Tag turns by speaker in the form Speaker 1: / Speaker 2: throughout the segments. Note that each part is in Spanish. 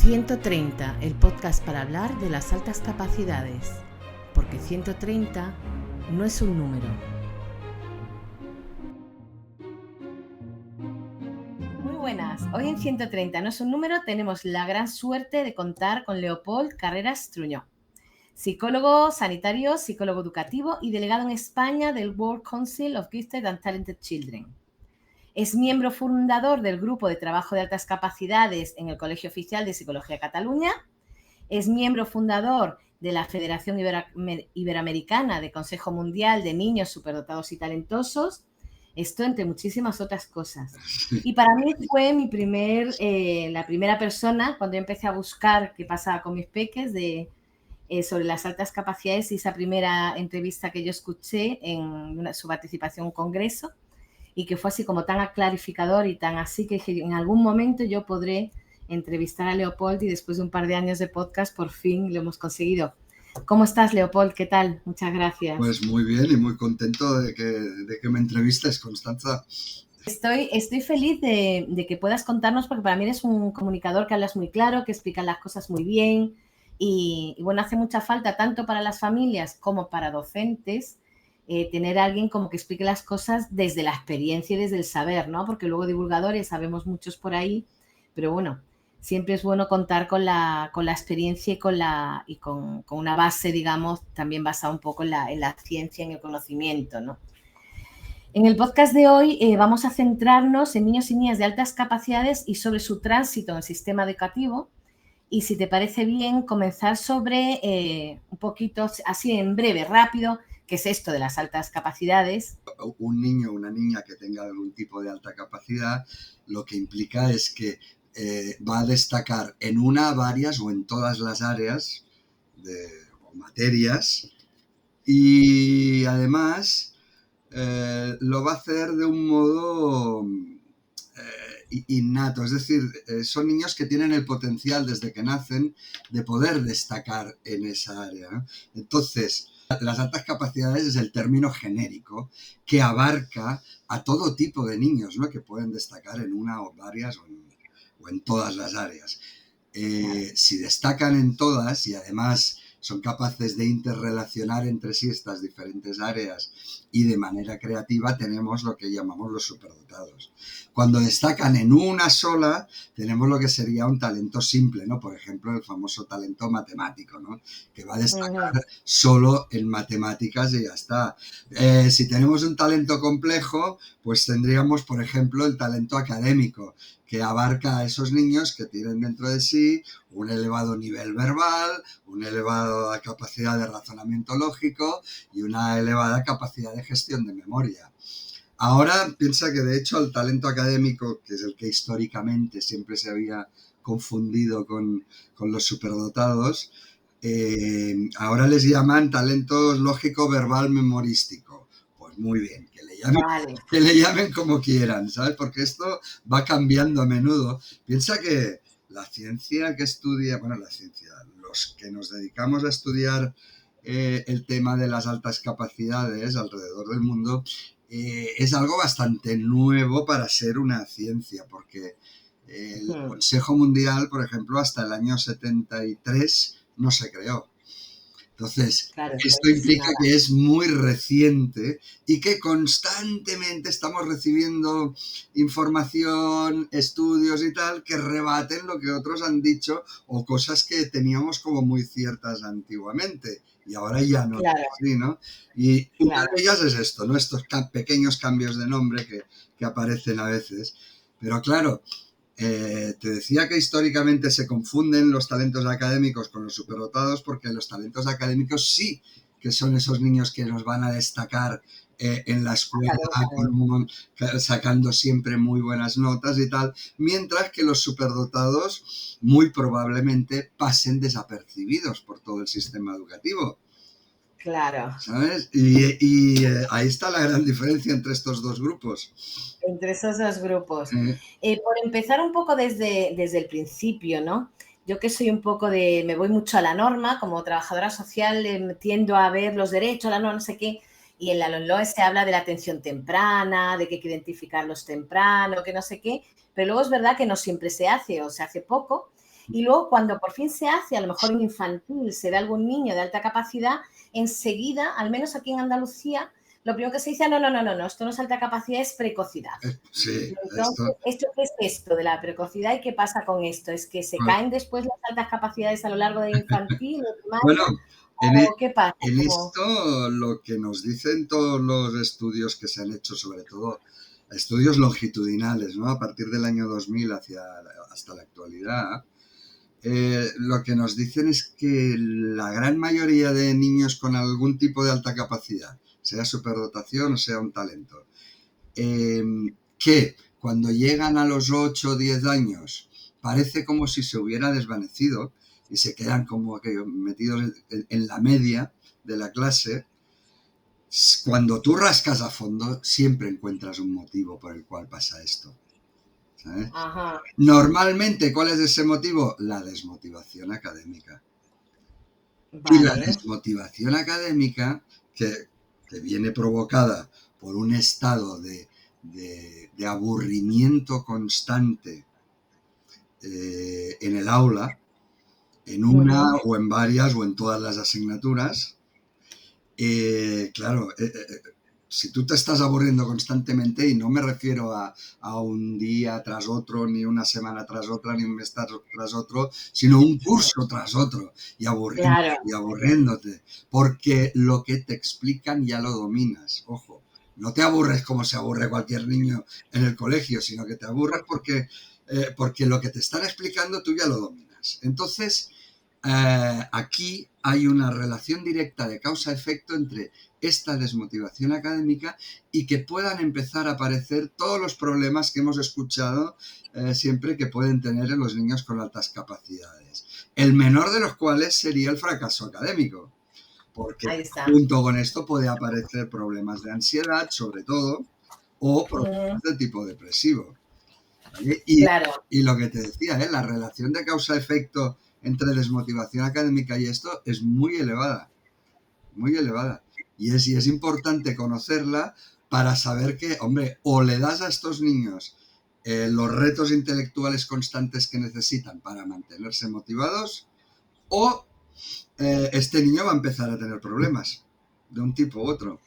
Speaker 1: 130, el podcast para hablar de las altas capacidades, porque 130 no es un número. Muy buenas, hoy en 130 no es un número, tenemos la gran suerte de contar con Leopold Carreras Truñó, psicólogo sanitario, psicólogo educativo y delegado en España del World Council of Gifted and Talented Children. Es miembro fundador del Grupo de Trabajo de Altas Capacidades en el Colegio Oficial de Psicología de Cataluña. Es miembro fundador de la Federación Iberoamericana de Consejo Mundial de Niños Superdotados y Talentosos. Esto entre muchísimas otras cosas. Y para mí fue la primera persona, cuando yo empecé a buscar qué pasaba con mis peques sobre las altas capacidades, y esa primera entrevista que yo escuché en su participación en un congreso, y que fue así como tan clarificador y tan así que dije, en algún momento yo podré entrevistar a Leopold, y después de un par de años de podcast por fin lo hemos conseguido. ¿Cómo estás, Leopold? ¿Qué tal? Muchas gracias.
Speaker 2: Pues muy bien y muy contento de que me entrevistes, Constanza.
Speaker 1: Estoy feliz de que puedas contarnos, porque para mí eres un comunicador que hablas muy claro, que explicas las cosas muy bien y bueno, hace mucha falta tanto para las familias como para docentes tener a alguien como que explique las cosas desde la experiencia y desde el saber, ¿no? Porque luego divulgadores sabemos muchos por ahí, pero bueno, siempre es bueno contar con la experiencia y con una base, digamos, también basada un poco en la ciencia, en el conocimiento, ¿no? En el podcast de hoy vamos a centrarnos en niños y niñas de altas capacidades y sobre su tránsito en el sistema educativo. Y si te parece bien, comenzar sobre un poquito, así en breve, rápido, qué es esto de las altas capacidades.
Speaker 2: Un niño o una niña que tenga algún tipo de alta capacidad, lo que implica es que va a destacar en una, varias o en todas las áreas o materias, y además lo va a hacer de un modo innato, es decir, son niños que tienen el potencial desde que nacen de poder destacar en esa área, ¿no? Entonces, las altas capacidades es el término genérico que abarca a todo tipo de niños, ¿no? Que pueden destacar en una o varias o en todas las áreas. Si destacan en todas y además son capaces de interrelacionar entre sí estas diferentes áreas y de manera creativa, tenemos lo que llamamos los superdotados. Cuando destacan en una sola, tenemos lo que sería un talento simple, ¿no? Por ejemplo, el famoso talento matemático, ¿no? Que va a destacar solo en matemáticas y ya está. Si tenemos un talento complejo, pues tendríamos, por ejemplo, el talento académico, que abarca a esos niños que tienen dentro de sí un elevado nivel verbal, una elevada capacidad de razonamiento lógico y una elevada capacidad de gestión de memoria. Ahora piensa que de hecho el talento académico, que es el que históricamente siempre se había confundido con los superdotados, ahora les llaman talentos lógico, verbal, memorístico. Pues muy bien, que le llamen como quieran, ¿sabes? Porque esto va cambiando a menudo. Piensa que la ciencia que estudia, los que nos dedicamos a estudiar el tema de las altas capacidades alrededor del mundo, es algo bastante nuevo para ser una ciencia, porque el Consejo Mundial, por ejemplo, hasta el año 73 no se creó. Entonces, esto implica que es muy reciente y que constantemente estamos recibiendo información, estudios y tal, que rebaten lo que otros han dicho o cosas que teníamos como muy ciertas antiguamente. Y ahora ya no es así, ¿no? Y una de ellas es esto, ¿no? Estos pequeños cambios de nombre que aparecen a veces. Pero claro, te decía que históricamente se confunden los talentos académicos con los superdotados, porque los talentos académicos sí que son esos niños que nos van a destacar en la escuela, sacando siempre muy buenas notas y tal, mientras que los superdotados muy probablemente pasen desapercibidos por todo el sistema educativo.
Speaker 1: Claro.
Speaker 2: ¿Sabes? Y ahí está la gran diferencia entre estos dos grupos.
Speaker 1: Entre esos dos grupos. Por empezar un poco desde el principio, ¿no? Yo que soy un poco me voy mucho a la norma, como trabajadora social tiendo a ver los derechos, la norma, no sé qué, y en la LOMLOE se habla de la atención temprana, de que hay que identificarlos temprano, que no sé qué, pero luego es verdad que no siempre se hace o se hace poco. Y luego cuando por fin se hace, a lo mejor en infantil, se da algún niño de alta capacidad, enseguida, al menos aquí en Andalucía, lo primero que se dice, no, esto no es alta capacidad, es precocidad.
Speaker 2: Sí,
Speaker 1: Entonces, ¿esto qué es esto de la precocidad y qué pasa con esto? ¿Es que se caen después las altas capacidades a lo largo de infantil o
Speaker 2: bueno,
Speaker 1: primaria?
Speaker 2: en,
Speaker 1: ¿O qué pasa?
Speaker 2: en
Speaker 1: ¿Cómo?
Speaker 2: esto lo que nos dicen todos los estudios que se han hecho, sobre todo estudios longitudinales, ¿no? A partir del año 2000 hasta la actualidad, lo que nos dicen es que la gran mayoría de niños con algún tipo de alta capacidad, sea superdotación o sea un talento, eh, que cuando llegan a los 8 o 10 años parece como si se hubiera desvanecido y se quedan como que metidos en la media de la clase. Cuando tú rascas a fondo siempre encuentras un motivo por el cual pasa esto, ¿sabes?
Speaker 1: Ajá.
Speaker 2: Normalmente, ¿cuál es ese motivo? La desmotivación académica. Y la
Speaker 1: Vale.
Speaker 2: desmotivación académica, que viene provocada por un estado de aburrimiento constante en el aula, en una
Speaker 1: Ujú.
Speaker 2: o en varias o en todas las asignaturas, claro, si tú te estás aburriendo constantemente, y no me refiero a un día tras otro, ni una semana tras otra, ni un mes tras otro, sino un curso tras otro,
Speaker 1: Claro,
Speaker 2: y
Speaker 1: muy bien.
Speaker 2: aburriéndote, porque lo que te explican ya lo dominas, ojo. No te aburres como se aburre cualquier niño en el colegio, sino que te aburres porque lo que te están explicando tú ya lo dominas. Entonces, aquí hay una relación directa de causa-efecto entre esta desmotivación académica y que puedan empezar a aparecer todos los problemas que hemos escuchado siempre que pueden tener en los niños con altas capacidades. El menor de los cuales sería el fracaso académico, porque
Speaker 1: Ahí está.
Speaker 2: junto con esto puede aparecer problemas de ansiedad, sobre todo, o
Speaker 1: Ujú.
Speaker 2: problemas de tipo depresivo. ¿Vale?
Speaker 1: Claro.
Speaker 2: Y lo que te decía, la relación de causa-efecto entre desmotivación académica y esto es muy elevada, muy elevada. Y es importante conocerla para saber que, hombre, o le das a estos niños los retos intelectuales constantes que necesitan para mantenerse motivados, o este niño va a empezar a tener problemas de un tipo u otro.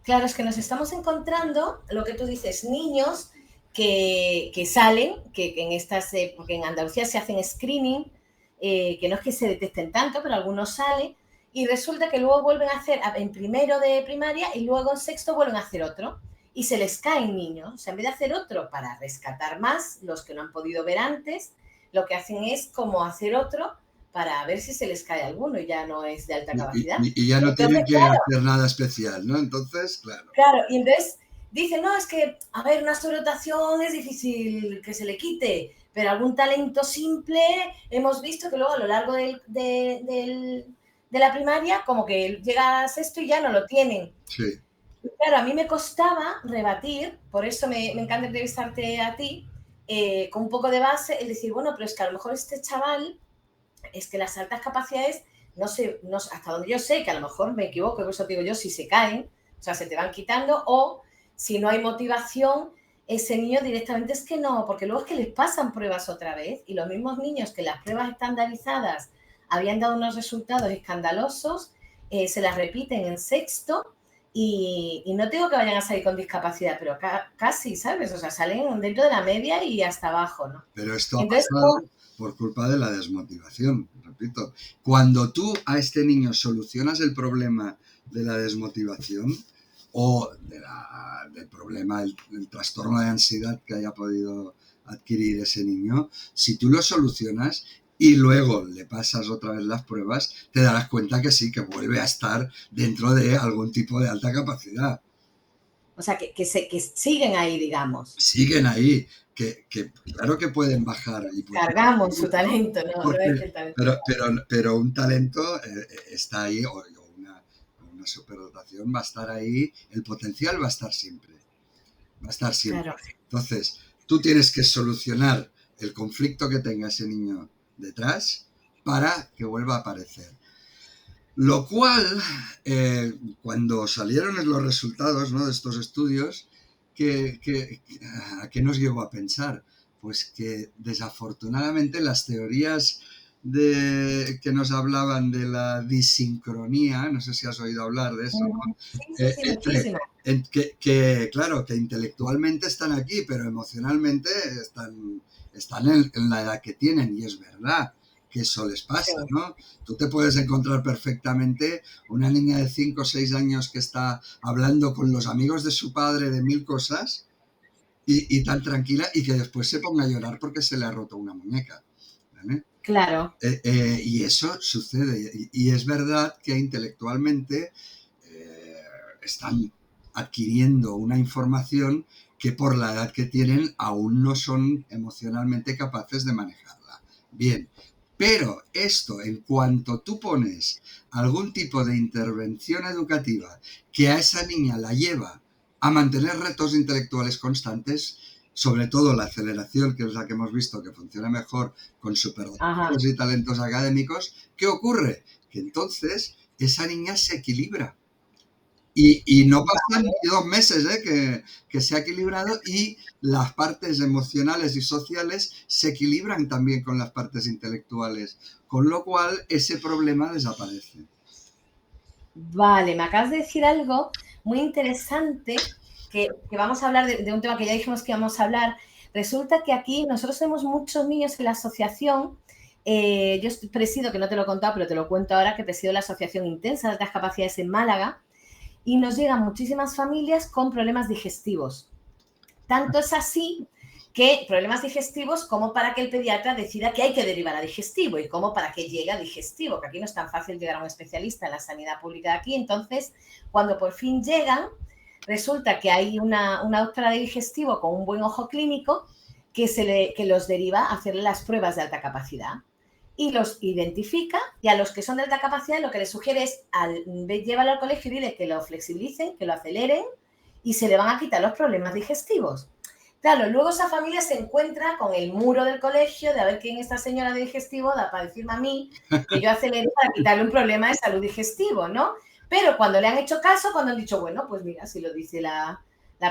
Speaker 1: Claro, es que nos estamos encontrando, lo que tú dices, niños que salen, que en estas, porque en Andalucía se hacen screening, que no es que se detecten tanto, pero algunos salen, y resulta que luego vuelven a hacer en primero de primaria y luego en sexto vuelven a hacer otro. Y se les caen niños. O sea, en vez de hacer otro para rescatar más, los que no han podido ver antes, lo que hacen es como hacer otro para ver si se les cae alguno y ya no es de alta capacidad.
Speaker 2: Y ya no
Speaker 1: Entonces,
Speaker 2: tienen que
Speaker 1: claro,
Speaker 2: hacer nada especial, ¿no? Entonces, claro.
Speaker 1: claro, y entonces dicen, no, es que, a ver, una sobredotación es difícil que se le quite, pero algún talento simple hemos visto que luego a lo largo de la primaria como que llegas a esto y ya no lo tienen.
Speaker 2: Sí.
Speaker 1: Y claro, a mí me costaba rebatir, por eso me encanta entrevistarte a ti, con un poco de base, el decir, bueno, pero es que a lo mejor este chaval, es que las altas capacidades, no sé, no, hasta donde yo sé, que a lo mejor me equivoco, por eso digo yo, si se caen, o sea, se te van quitando, o si no hay motivación, ese niño directamente es que no, porque luego es que les pasan pruebas otra vez y los mismos niños que las pruebas estandarizadas habían dado unos resultados escandalosos, se las repiten en sexto y no digo que vayan a salir con discapacidad, pero casi, ¿sabes? O sea, salen dentro de la media y hasta abajo, ¿no?
Speaker 2: Pero esto ha
Speaker 1: Entonces,
Speaker 2: pasado por culpa de la desmotivación, repito. Cuando tú a este niño solucionas el problema de la desmotivación o del problema, el trastorno de ansiedad que haya podido adquirir ese niño, si tú lo solucionas y luego le pasas otra vez las pruebas, te darás cuenta que sí, que vuelve a estar dentro de algún tipo de alta capacidad.
Speaker 1: o sea, que siguen ahí, digamos.
Speaker 2: Siguen ahí, claro que pueden bajar y pueden
Speaker 1: Cargamos su
Speaker 2: subir, ¿no?
Speaker 1: talento, no, no es
Speaker 2: Porque,
Speaker 1: que el talento.
Speaker 2: pero un talento está ahí, o una superdotación va a estar ahí, el potencial va a estar siempre, va a estar siempre.
Speaker 1: Claro,
Speaker 2: Entonces, tú tienes que solucionar el conflicto que tenga ese niño detrás para que vuelva a aparecer. Lo cual, cuando salieron los resultados, ¿no?, de estos estudios, ¿a qué nos llevó a pensar? Pues que desafortunadamente las teorías que nos hablaban de la disincronía, no sé si has oído hablar de eso, ¿no?
Speaker 1: Sí, sí, sí,
Speaker 2: Entre,
Speaker 1: muchísimo.
Speaker 2: claro, que intelectualmente están aquí, pero emocionalmente están en la edad que tienen, y es verdad que eso les
Speaker 1: Sí.
Speaker 2: pasa, ¿no? Tú te puedes encontrar perfectamente una niña de 5 o 6 años que está hablando con los amigos de su padre de mil cosas y tan tranquila, y que después se ponga a llorar porque se le ha roto una muñeca, ¿vale?
Speaker 1: Claro.
Speaker 2: Y eso sucede. Y es verdad que intelectualmente eh, están adquiriendo una información que por la edad que tienen aún no son emocionalmente capaces de manejarla. Bien, pero esto, en cuanto tú pones algún tipo de intervención educativa que a esa niña la lleva a mantener retos intelectuales constantes, sobre todo la aceleración, que es la que hemos visto que funciona mejor con
Speaker 1: Ajá.
Speaker 2: superdotados y talentos académicos, ¿qué ocurre? Que entonces esa niña se equilibra. Y no pasan ni 2 meses que se ha equilibrado, y las partes emocionales y sociales se equilibran también con las partes intelectuales, con lo cual ese problema desaparece.
Speaker 1: Vale, me acabas de decir algo muy interesante que vamos a hablar de un tema que ya dijimos que íbamos a hablar. Resulta que aquí nosotros tenemos muchos niños en la asociación. Yo presido, que no te lo he contado, pero te lo cuento ahora, que presido la Asociación Intensa de Altas Capacidades en Málaga, y nos llegan muchísimas familias con problemas digestivos. Tanto es así que problemas digestivos como para que el pediatra decida que hay que derivar a digestivo, y como para que llegue a digestivo, que aquí no es tan fácil llegar a un especialista en la sanidad pública de aquí. Entonces, cuando por fin llegan, resulta que hay una doctora de digestivo con un buen ojo clínico que los deriva a hacerle las pruebas de alta capacidad y los identifica, y a los que son de alta capacidad lo que les sugiere es llévalo al colegio y dile que lo flexibilicen, que lo aceleren, y se le van a quitar los problemas digestivos. Claro, luego esa familia se encuentra con el muro del colegio de a ver quién esta señora de digestivo da para decirme a mí que yo aceleré para quitarle un problema de salud digestivo, ¿no? Pero cuando le han hecho caso, cuando han dicho, bueno, pues mira, si lo dice la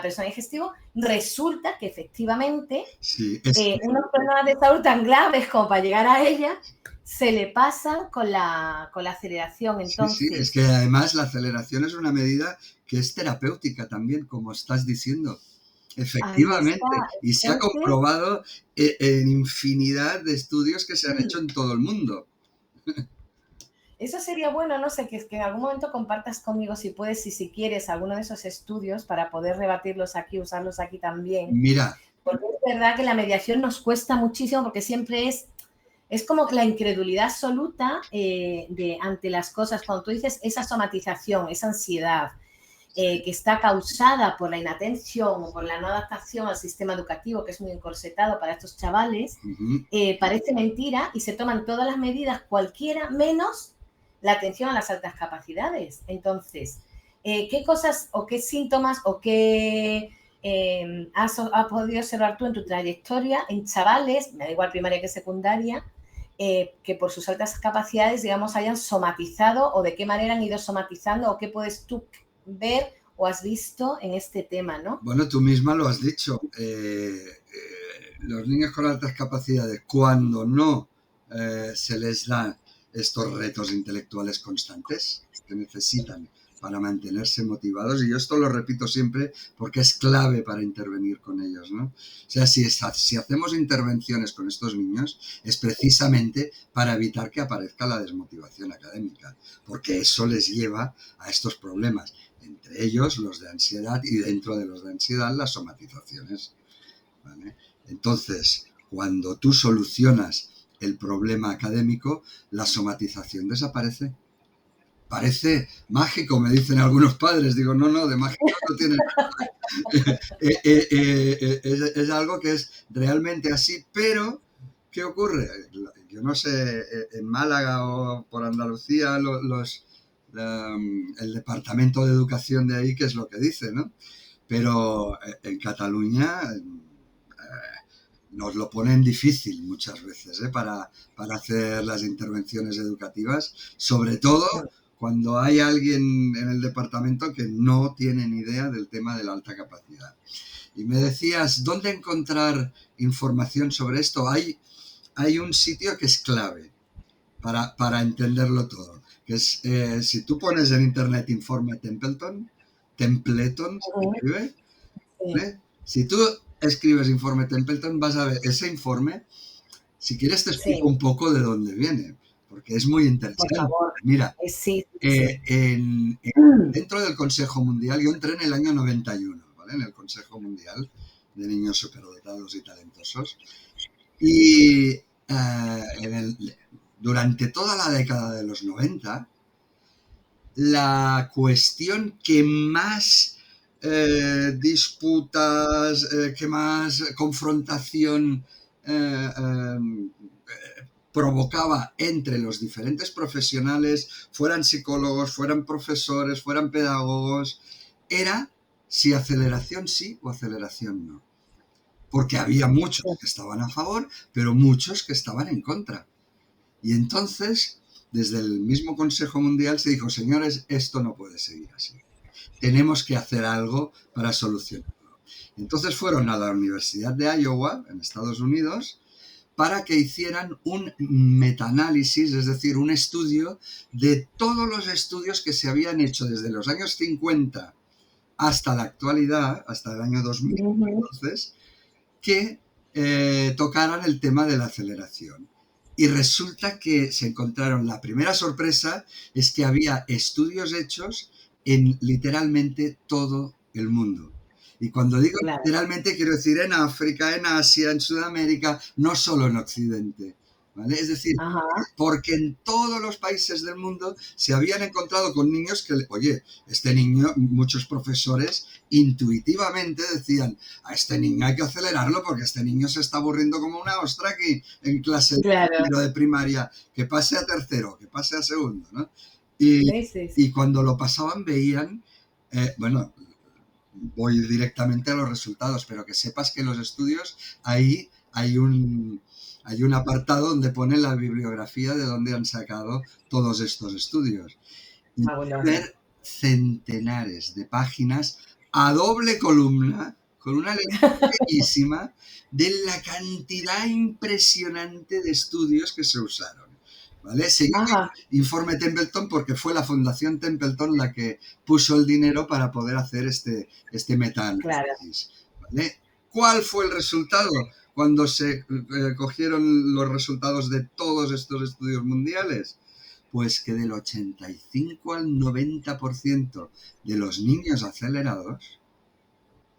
Speaker 1: persona digestivo, resulta que efectivamente
Speaker 2: Sí,
Speaker 1: unos problemas de salud tan graves como para llegar a ella se le pasan con la aceleración.
Speaker 2: sí, es
Speaker 1: Entonces,
Speaker 2: que además la aceleración es una medida que es terapéutica también, como estás diciendo.
Speaker 1: ahí está.
Speaker 2: Efectivamente, y se ha
Speaker 1: Entonces,
Speaker 2: comprobado en infinidad de estudios que se han hecho
Speaker 1: sí,
Speaker 2: en todo el mundo.
Speaker 1: eso sería bueno, no sé, que en algún momento compartas conmigo, si puedes y si quieres, alguno de esos estudios para poder rebatirlos aquí, usarlos aquí también.
Speaker 2: Mira,
Speaker 1: Porque es verdad que la mediación nos cuesta muchísimo, porque siempre es como la incredulidad absoluta ante las cosas. Cuando tú dices esa somatización, esa ansiedad, que está causada por la inatención o por la no adaptación al sistema educativo, que es muy encorsetado para estos chavales,
Speaker 2: uh-huh,
Speaker 1: parece mentira, y se toman todas las medidas, cualquiera, menos la atención a las altas capacidades. Entonces, ¿qué cosas o qué síntomas o qué has podido observar tú en tu trayectoria en chavales, me da igual primaria que secundaria, que por sus altas capacidades, digamos, hayan somatizado, o de qué manera han ido somatizando, o qué puedes tú ver o has visto en este tema, ¿no?
Speaker 2: bueno, tú misma lo has dicho. Los niños con altas capacidades, cuando no se les da estos retos intelectuales constantes que necesitan para mantenerse motivados, y yo esto lo repito siempre porque es clave para intervenir con ellos, ¿no? O sea, si hacemos intervenciones con estos niños es precisamente para evitar que aparezca la desmotivación académica, porque eso les lleva a estos problemas, entre ellos los de ansiedad, y dentro de los de ansiedad las somatizaciones, ¿vale? Entonces, cuando tú solucionas el problema académico, la somatización desaparece. Parece mágico, me dicen algunos padres. Digo, no, no, de mágico no tiene nada. Es algo que es realmente así, pero ¿qué ocurre? Yo no sé, en Málaga o por Andalucía, el departamento de educación de ahí, qué es lo que dice, ¿no? Pero en Cataluña nos lo ponen difícil muchas veces, para hacer las intervenciones educativas, sobre todo cuando hay alguien en el departamento que no tiene ni idea del tema de la alta capacidad. Y me decías, ¿dónde encontrar información sobre esto, hay un sitio que es clave para entenderlo todo, que es, si tú pones en internet informe Templeton se
Speaker 1: Ujú,
Speaker 2: escribe,
Speaker 1: sí,
Speaker 2: ¿vale? Si tú escribes informe Templeton, vas a ver ese informe. Si quieres te explico
Speaker 1: sí,
Speaker 2: un poco de dónde viene, porque es muy
Speaker 1: por
Speaker 2: interesante.
Speaker 1: favor.
Speaker 2: Mira,
Speaker 1: Sí, sí, sí.
Speaker 2: dentro del Consejo Mundial, yo entré en el año 91, ¿vale? En el Consejo Mundial de Niños Superdotados y Talentosos. Y durante toda la década de los 90, la cuestión que más disputas, que más confrontación provocaba entre los diferentes profesionales, fueran psicólogos, fueran profesores, fueran pedagogos, era si aceleración sí o aceleración no. Porque había muchos que estaban a favor, pero muchos que estaban en contra. Y entonces, desde el mismo Consejo Mundial se dijo, señores, esto no puede seguir así. Tenemos que hacer algo para solucionarlo. Entonces fueron a la Universidad de Iowa, en Estados Unidos, para que hicieran un metaanálisis, es decir, un estudio de todos los estudios que se habían hecho desde los años 50 hasta la actualidad, hasta el año 2000,
Speaker 1: Ujú,
Speaker 2: entonces, que tocaran el tema de la aceleración. Y resulta que se encontraron, la primera sorpresa es que había estudios hechos en literalmente todo el mundo. Y cuando digo
Speaker 1: claro.
Speaker 2: literalmente quiero decir en África, en Asia, en Sudamérica, no solo en Occidente. ¿Vale? Es decir,
Speaker 1: Ajá,
Speaker 2: porque en todos los países del mundo se habían encontrado con niños que, oye, este niño, muchos profesores intuitivamente decían, a este niño hay que acelerarlo porque este niño se está aburriendo como una ostra aquí en clase
Speaker 1: claro.
Speaker 2: de primaria, que pase a tercero, que pase a segundo, ¿no? Y,
Speaker 1: Sí, sí, sí.
Speaker 2: y cuando lo pasaban veían, bueno, voy directamente a los resultados, pero que sepas que en los estudios ahí hay un apartado donde pone la bibliografía de donde han sacado todos estos estudios. Y
Speaker 1: Fabuloso.
Speaker 2: ver centenares de páginas a doble columna, con una letra pequeñísima, de la cantidad impresionante de estudios que se usaron. ¿Vale? Se llama
Speaker 1: Ajá,
Speaker 2: Informe Templeton porque fue la Fundación Templeton la que puso el dinero para poder hacer este
Speaker 1: claro.
Speaker 2: metaanálisis. ¿Vale? ¿Cuál fue el resultado cuando se cogieron los resultados de todos estos estudios mundiales? Pues que del 85 al 90% de los niños acelerados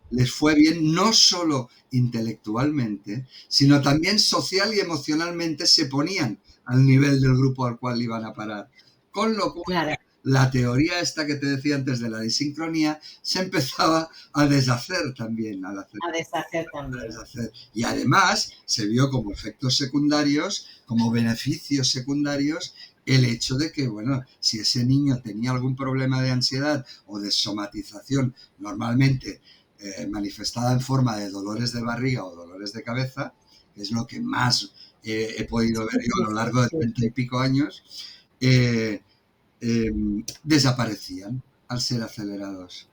Speaker 2: les fue bien no solo intelectualmente, sino también social y emocionalmente se ponían al nivel del grupo al cual iban a parar. Con lo cual,
Speaker 1: Claro,
Speaker 2: la teoría esta que te decía antes de la disincronía se empezaba a deshacer también al hacer.
Speaker 1: a deshacer también.
Speaker 2: Y además se vio como efectos secundarios, como beneficios secundarios, el hecho de que, bueno, si ese niño tenía algún problema de ansiedad o de somatización, normalmente manifestada en forma de dolores de barriga o dolores de cabeza, que es lo que más he podido ver yo a
Speaker 1: Sí,
Speaker 2: lo
Speaker 1: sí,
Speaker 2: largo de
Speaker 1: sí.
Speaker 2: 30 y pico años, eh, eh, desaparecían al ser acelerados.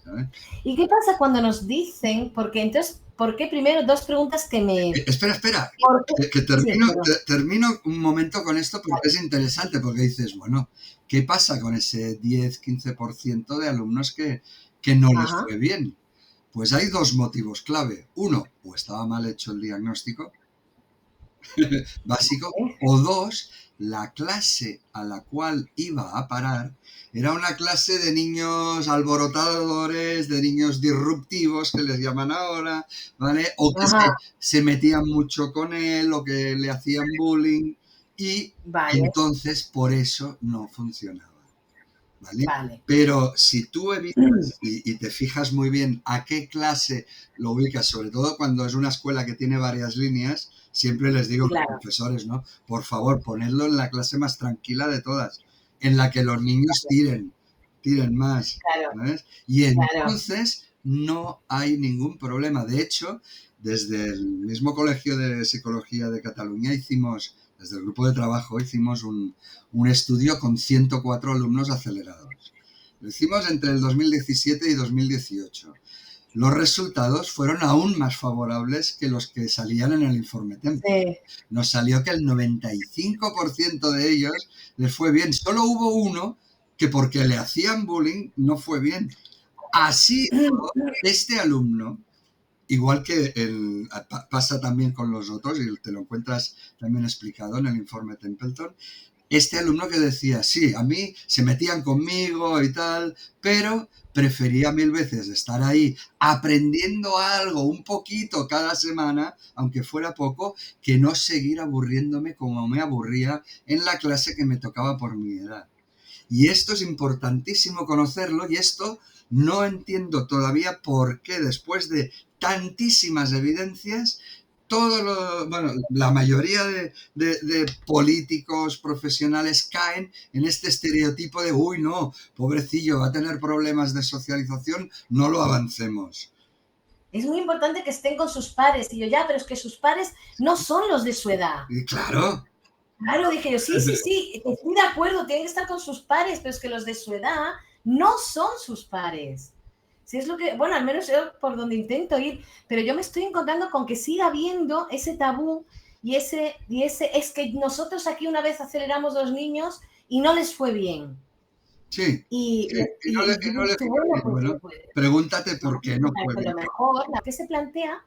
Speaker 2: ¿Sabes?
Speaker 1: ¿Y qué pasa cuando nos dicen, porque entonces, ¿por qué primero dos preguntas que me...
Speaker 2: Espera,
Speaker 1: ¿Por qué?
Speaker 2: que
Speaker 1: Sí, perdón.
Speaker 2: termino un momento con esto porque
Speaker 1: Vale.
Speaker 2: es interesante, porque dices, bueno, ¿qué pasa con ese 10-15% de alumnos que no les
Speaker 1: Ajá.
Speaker 2: fue bien? Pues hay dos motivos clave. Uno, o estaba mal hecho el diagnóstico básico, o dos, la clase a la cual iba a parar era una clase de niños alborotadores, de niños disruptivos, que les llaman ahora, ¿vale? O que
Speaker 1: Ajá.
Speaker 2: se metían mucho con él, o que le hacían bullying, y
Speaker 1: Vale,
Speaker 2: entonces por eso no funcionaba, ¿vale?
Speaker 1: vale.
Speaker 2: Pero si tú evitas y te fijas muy bien a qué clase lo ubicas, sobre todo cuando es una escuela que tiene varias líneas, siempre les digo a los
Speaker 1: Claro,
Speaker 2: profesores, ¿no? Por favor, ponedlo en la clase más tranquila de todas, en la que los niños tiren más,
Speaker 1: claro,
Speaker 2: ¿sabes? Y
Speaker 1: claro.
Speaker 2: entonces no hay ningún problema. De hecho, desde el mismo Colegio de Psicología de Cataluña hicimos, desde el grupo de trabajo, hicimos un estudio con 104 alumnos acelerados. Lo hicimos entre el 2017 y 2018. los resultados fueron aún más favorables que los que salían en el informe Templeton.
Speaker 1: Sí.
Speaker 2: Nos salió que el 95% de ellos les fue bien. Solo hubo uno que porque le hacían bullying no fue bien. Así, este alumno, igual que pasa también con los otros, y te lo encuentras también explicado en el informe Templeton, este alumno que decía, sí, a mí se metían conmigo y tal, pero prefería mil veces estar ahí aprendiendo algo un poquito cada semana, aunque fuera poco, que no seguir aburriéndome como me aburría en la clase que me tocaba por mi edad. Y esto es importantísimo conocerlo, y esto no entiendo todavía por qué después de tantísimas evidencias la mayoría de políticos profesionales caen en este estereotipo de, uy, no, pobrecillo, va a tener problemas de socialización, no lo avancemos.
Speaker 1: Es muy importante que estén con sus pares. Y yo, ya, pero es que sus pares no son los de su edad.
Speaker 2: Y claro.
Speaker 1: Claro, dije yo, sí, estoy de acuerdo, tienen que estar con sus pares, pero es que los de su edad no son sus pares. Si es lo que, bueno, al menos yo por donde intento ir, pero yo me estoy encontrando con que siga habiendo ese tabú y ese es que nosotros aquí una vez aceleramos los niños y no les fue bien.
Speaker 2: Sí.
Speaker 1: Y
Speaker 2: no le fue bien. Bueno, pregúntate por qué no fue bien.
Speaker 1: A lo mejor la que se plantea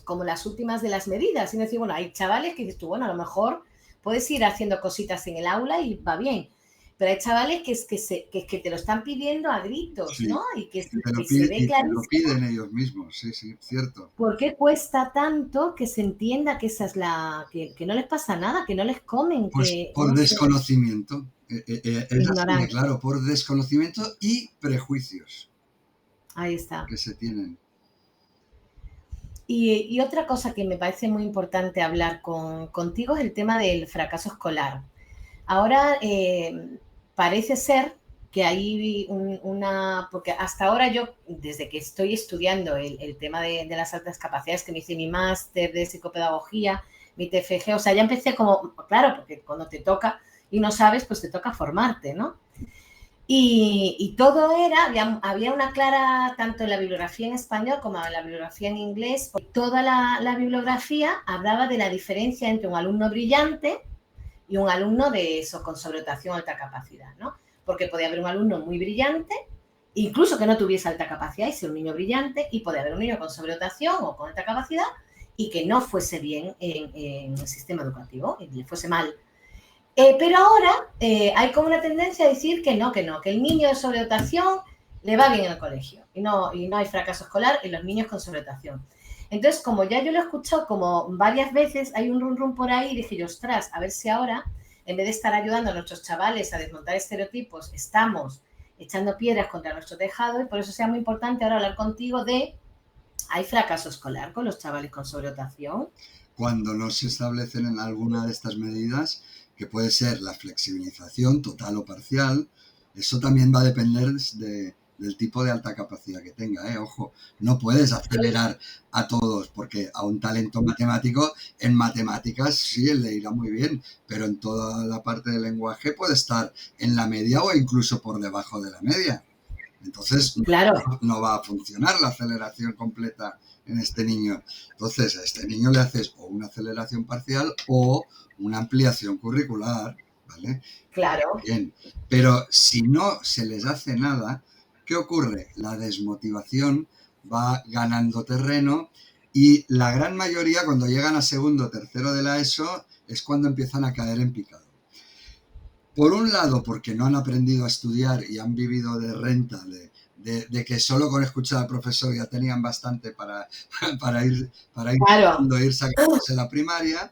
Speaker 1: como las últimas de las medidas, y decir, bueno, hay chavales que dices tú, bueno, a lo mejor puedes ir haciendo cositas en el aula y va bien, pero hay chavales que te lo están pidiendo a gritos,
Speaker 2: Sí,
Speaker 1: ¿no? Y que
Speaker 2: te lo
Speaker 1: se ve clarísimo.
Speaker 2: lo piden ellos mismos, sí, cierto.
Speaker 1: ¿Por qué cuesta tanto que se entienda que esa es que no les pasa nada, que no les comen?
Speaker 2: Pues
Speaker 1: que
Speaker 2: por
Speaker 1: no sé,
Speaker 2: desconocimiento. Es así de
Speaker 1: ignorancia.
Speaker 2: claro, por desconocimiento y prejuicios
Speaker 1: Ahí está.
Speaker 2: que se tienen.
Speaker 1: Y otra cosa que me parece muy importante hablar contigo es el tema del fracaso escolar. Ahora parece ser que hay porque hasta ahora yo, desde que estoy estudiando el tema de las altas capacidades, que me hice mi máster de psicopedagogía, mi TFG, o sea, ya empecé como, claro, porque cuando te toca y no sabes, pues te toca formarte, ¿no? Y todo había una clara, tanto en la bibliografía en español como en la bibliografía en inglés, toda la bibliografía hablaba de la diferencia entre un alumno brillante y un alumno de eso, con sobredotación alta capacidad, ¿no? Porque podía haber un alumno muy brillante, incluso que no tuviese alta capacidad y ser un niño brillante, y podía haber un niño con sobredotación o con alta capacidad y que no fuese bien en el sistema educativo, y le fuese mal. Pero ahora hay como una tendencia a decir que no, que el niño de sobredotación le va bien en el colegio y no hay fracaso escolar en los niños con sobredotación. Entonces, como ya yo lo he escuchado como varias veces, hay un rum por ahí y dije yo, ostras, a ver si ahora, en vez de estar ayudando a nuestros chavales a desmontar estereotipos, estamos echando piedras contra nuestro tejado, y por eso sea muy importante ahora hablar contigo de, ¿hay fracaso escolar con los chavales con sobredotación?
Speaker 2: Cuando no se establecen en alguna de estas medidas, que puede ser la flexibilización total o parcial, eso también va a depender del tipo de alta capacidad que tenga, ¿eh? Ojo, no puedes acelerar a todos, porque a un talento matemático, en matemáticas sí, le irá muy bien, pero en toda la parte del lenguaje puede estar en la media o incluso por debajo de la media. Entonces,
Speaker 1: claro,
Speaker 2: no va a funcionar la aceleración completa en este niño. Entonces, a este niño le haces o una aceleración parcial o una ampliación curricular, ¿vale?
Speaker 1: claro.
Speaker 2: Bien, pero si no se les hace nada, ¿qué ocurre? La desmotivación va ganando terreno, y la gran mayoría, cuando llegan a segundo o tercero de la ESO, es cuando empiezan a caer en picado. Por un lado, porque no han aprendido a estudiar y han vivido de renta, de que solo con escuchar al profesor ya tenían bastante para ir
Speaker 1: Claro.
Speaker 2: sacándose la primaria.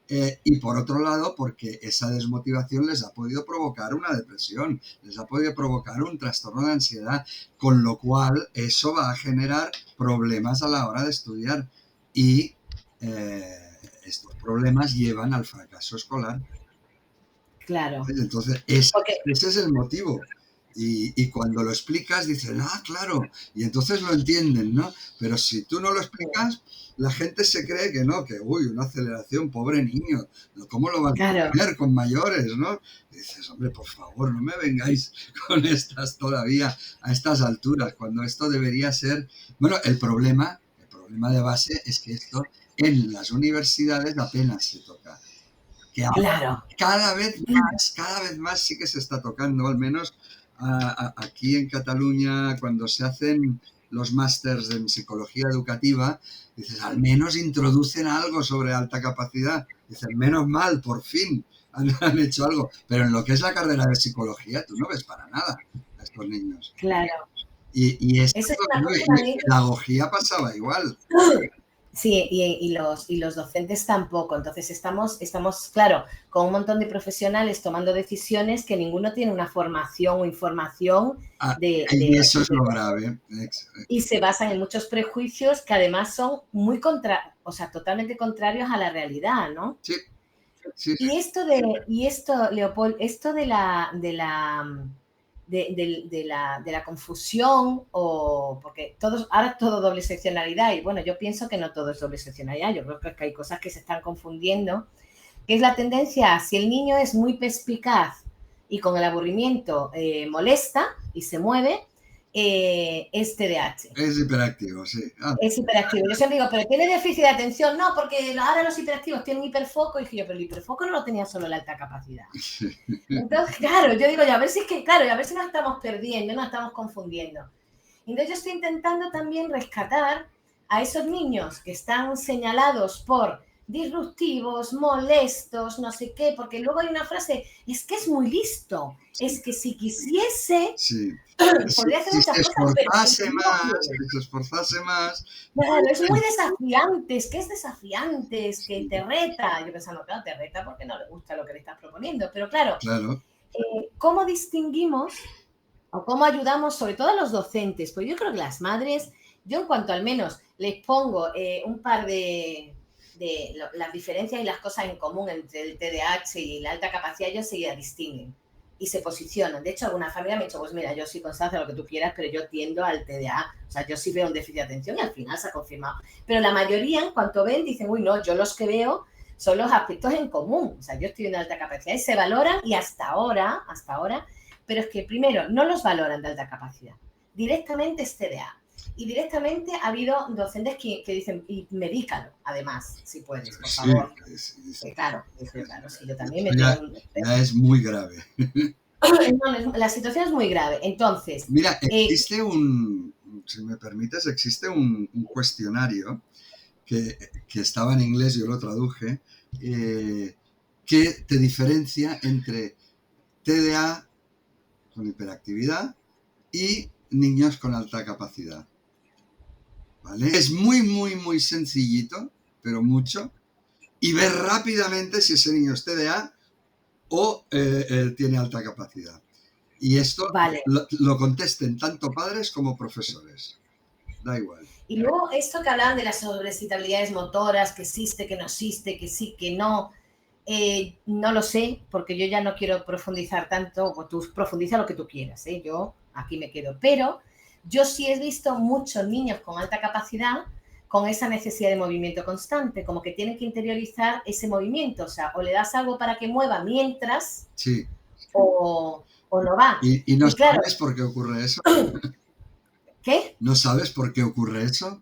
Speaker 2: Y por otro lado, porque esa desmotivación les ha podido provocar una depresión, les ha podido provocar un trastorno de ansiedad, con lo cual eso va a generar problemas a la hora de estudiar, y estos problemas llevan al fracaso escolar.
Speaker 1: Claro.
Speaker 2: Entonces,
Speaker 1: Porque
Speaker 2: ese es el motivo. Y cuando lo explicas dicen, ah, claro, y entonces lo entienden, ¿no? Pero si tú no lo explicas, la gente se cree que no, que, uy, una aceleración, pobre niño, ¿cómo lo van a
Speaker 1: Claro,
Speaker 2: tener con mayores, no? Y dices, hombre, por favor, no me vengáis con estas todavía a estas alturas, cuando esto debería ser... Bueno, el problema de base es que esto en las universidades apenas se toca. Que ahora
Speaker 1: claro.
Speaker 2: cada vez más sí que se está tocando, al menos aquí en Cataluña, cuando se hacen los másters en psicología educativa, dices, al menos introducen algo sobre alta capacidad. Dicen, menos mal, por fin han hecho algo. Pero en lo que es la carrera de psicología, tú no ves para nada a estos niños.
Speaker 1: Claro.
Speaker 2: Y esto,
Speaker 1: Eso es una
Speaker 2: ¿no?
Speaker 1: cosa
Speaker 2: Y en
Speaker 1: también
Speaker 2: pedagogía pasaba igual.
Speaker 1: sí, y los docentes tampoco. Entonces estamos, claro, con un montón de profesionales tomando decisiones que ninguno tiene una formación o información
Speaker 2: Ah,
Speaker 1: de,
Speaker 2: y
Speaker 1: de-
Speaker 2: eso es
Speaker 1: de-
Speaker 2: lo grave.
Speaker 1: y se basan en muchos prejuicios que además son muy o sea, totalmente contrarios a la realidad, ¿no?
Speaker 2: Sí, sí,
Speaker 1: Y esto, Leopold, esto de la confusión, o porque ahora todo doble seccionalidad, y bueno, yo pienso que no todo es doble seccionalidad, yo creo que hay cosas que se están confundiendo, que es la tendencia, si el niño es muy perspicaz y con el aburrimiento molesta y se mueve, es TDAH.
Speaker 2: es hiperactivo, sí. Ah,
Speaker 1: Es hiperactivo. Yo siempre digo, pero tiene déficit de atención. No, porque ahora los hiperactivos tienen hiperfoco. Y dije yo, pero el hiperfoco no lo tenía solo la alta capacidad. Entonces, claro, yo digo, ya a ver si es que, claro, a ver si nos estamos perdiendo, nos estamos confundiendo. Entonces yo estoy intentando también rescatar a esos niños que están señalados por disruptivos, molestos, no sé qué, porque luego hay una frase, es que es muy listo, es que si quisiese,
Speaker 2: sí.
Speaker 1: podría hacer
Speaker 2: Si
Speaker 1: muchas
Speaker 2: se
Speaker 1: cosas, pero
Speaker 2: esforzase
Speaker 1: no
Speaker 2: más,
Speaker 1: quiere.
Speaker 2: si se esforzase más,
Speaker 1: Claro, es muy desafiante, es que es desafiante, es que te reta. Yo pensando, claro, te reta porque no le gusta lo que le estás proponiendo. Pero claro,
Speaker 2: claro.
Speaker 1: ¿cómo distinguimos o cómo ayudamos, sobre todo a los docentes? Pues yo creo que las madres, yo en cuanto al menos les pongo un par de las diferencias y las cosas en común entre el TDAH y la alta capacidad, ellos se distinguen y se posicionan. De hecho, alguna familia me ha dicho, pues mira, yo sí, Constanza, lo que tú quieras, pero yo tiendo al TDA. O sea, yo sí veo un déficit de atención y al final se ha confirmado. Pero la mayoría, en cuanto ven, dicen, uy, no, yo los que veo son los aspectos en común. O sea, yo estoy en alta capacidad y se valoran y hasta ahora, pero es que primero no los valoran de alta capacidad. Directamente es TDA. Y directamente ha habido docentes que dicen, y medícalo, además, si puedes, por
Speaker 2: Sí,
Speaker 1: favor.
Speaker 2: sí,
Speaker 1: Claro, claro, sí, yo también
Speaker 2: eso
Speaker 1: me tengo
Speaker 2: ya,
Speaker 1: un...
Speaker 2: ya es muy grave.
Speaker 1: No, la situación es muy grave. Entonces,
Speaker 2: Mira, si me permites, existe un cuestionario que estaba en inglés, yo lo traduje, que te diferencia entre TDA con hiperactividad y niños con alta capacidad. ¿Vale? Es muy, muy, muy sencillito, pero mucho, y ver rápidamente si ese niño es TDA o tiene alta capacidad. Y esto
Speaker 1: vale.
Speaker 2: lo contesten tanto padres como profesores. Da igual.
Speaker 1: Y luego esto que hablaban de las sobrecitabilidades motoras, que existe, que no existe, que sí, que no, no lo sé, porque yo ya no quiero profundizar tanto, o tú profundiza lo que tú quieras, yo aquí me quedo. Pero yo sí he visto muchos niños con alta capacidad con esa necesidad de movimiento constante, como que tienen que interiorizar ese movimiento, o sea, o le das algo para que mueva mientras,
Speaker 2: Sí.
Speaker 1: o no va.
Speaker 2: ¿Y no
Speaker 1: Y claro,
Speaker 2: sabes por qué ocurre eso?
Speaker 1: ¿qué?
Speaker 2: ¿No sabes por qué ocurre eso?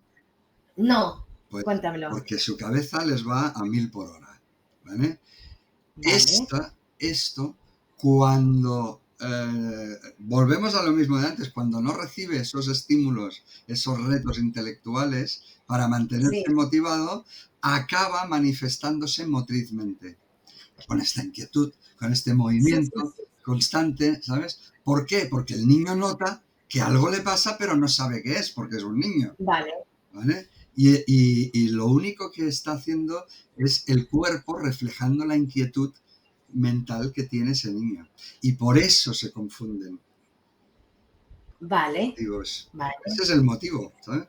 Speaker 1: No,
Speaker 2: Pues
Speaker 1: cuéntamelo.
Speaker 2: porque su cabeza les va a 1000 por hora. ¿Vale?
Speaker 1: Vale,
Speaker 2: Esto, cuando volvemos a lo mismo de antes, cuando no recibe esos estímulos, esos retos intelectuales para mantenerse
Speaker 1: sí,
Speaker 2: motivado, acaba manifestándose motrizmente, con esta inquietud, con este
Speaker 1: sí, sí,
Speaker 2: movimiento
Speaker 1: sí.
Speaker 2: constante, ¿sabes? ¿Por qué? Porque el niño nota que algo le pasa, pero no sabe qué es, porque es un niño.
Speaker 1: Vale,
Speaker 2: ¿Vale? Y lo único que está haciendo es el cuerpo reflejando la inquietud mental que tiene ese niño. Y por eso se confunden.
Speaker 1: vale,
Speaker 2: Digo,
Speaker 1: vale.
Speaker 2: ese es el motivo, ¿sabes?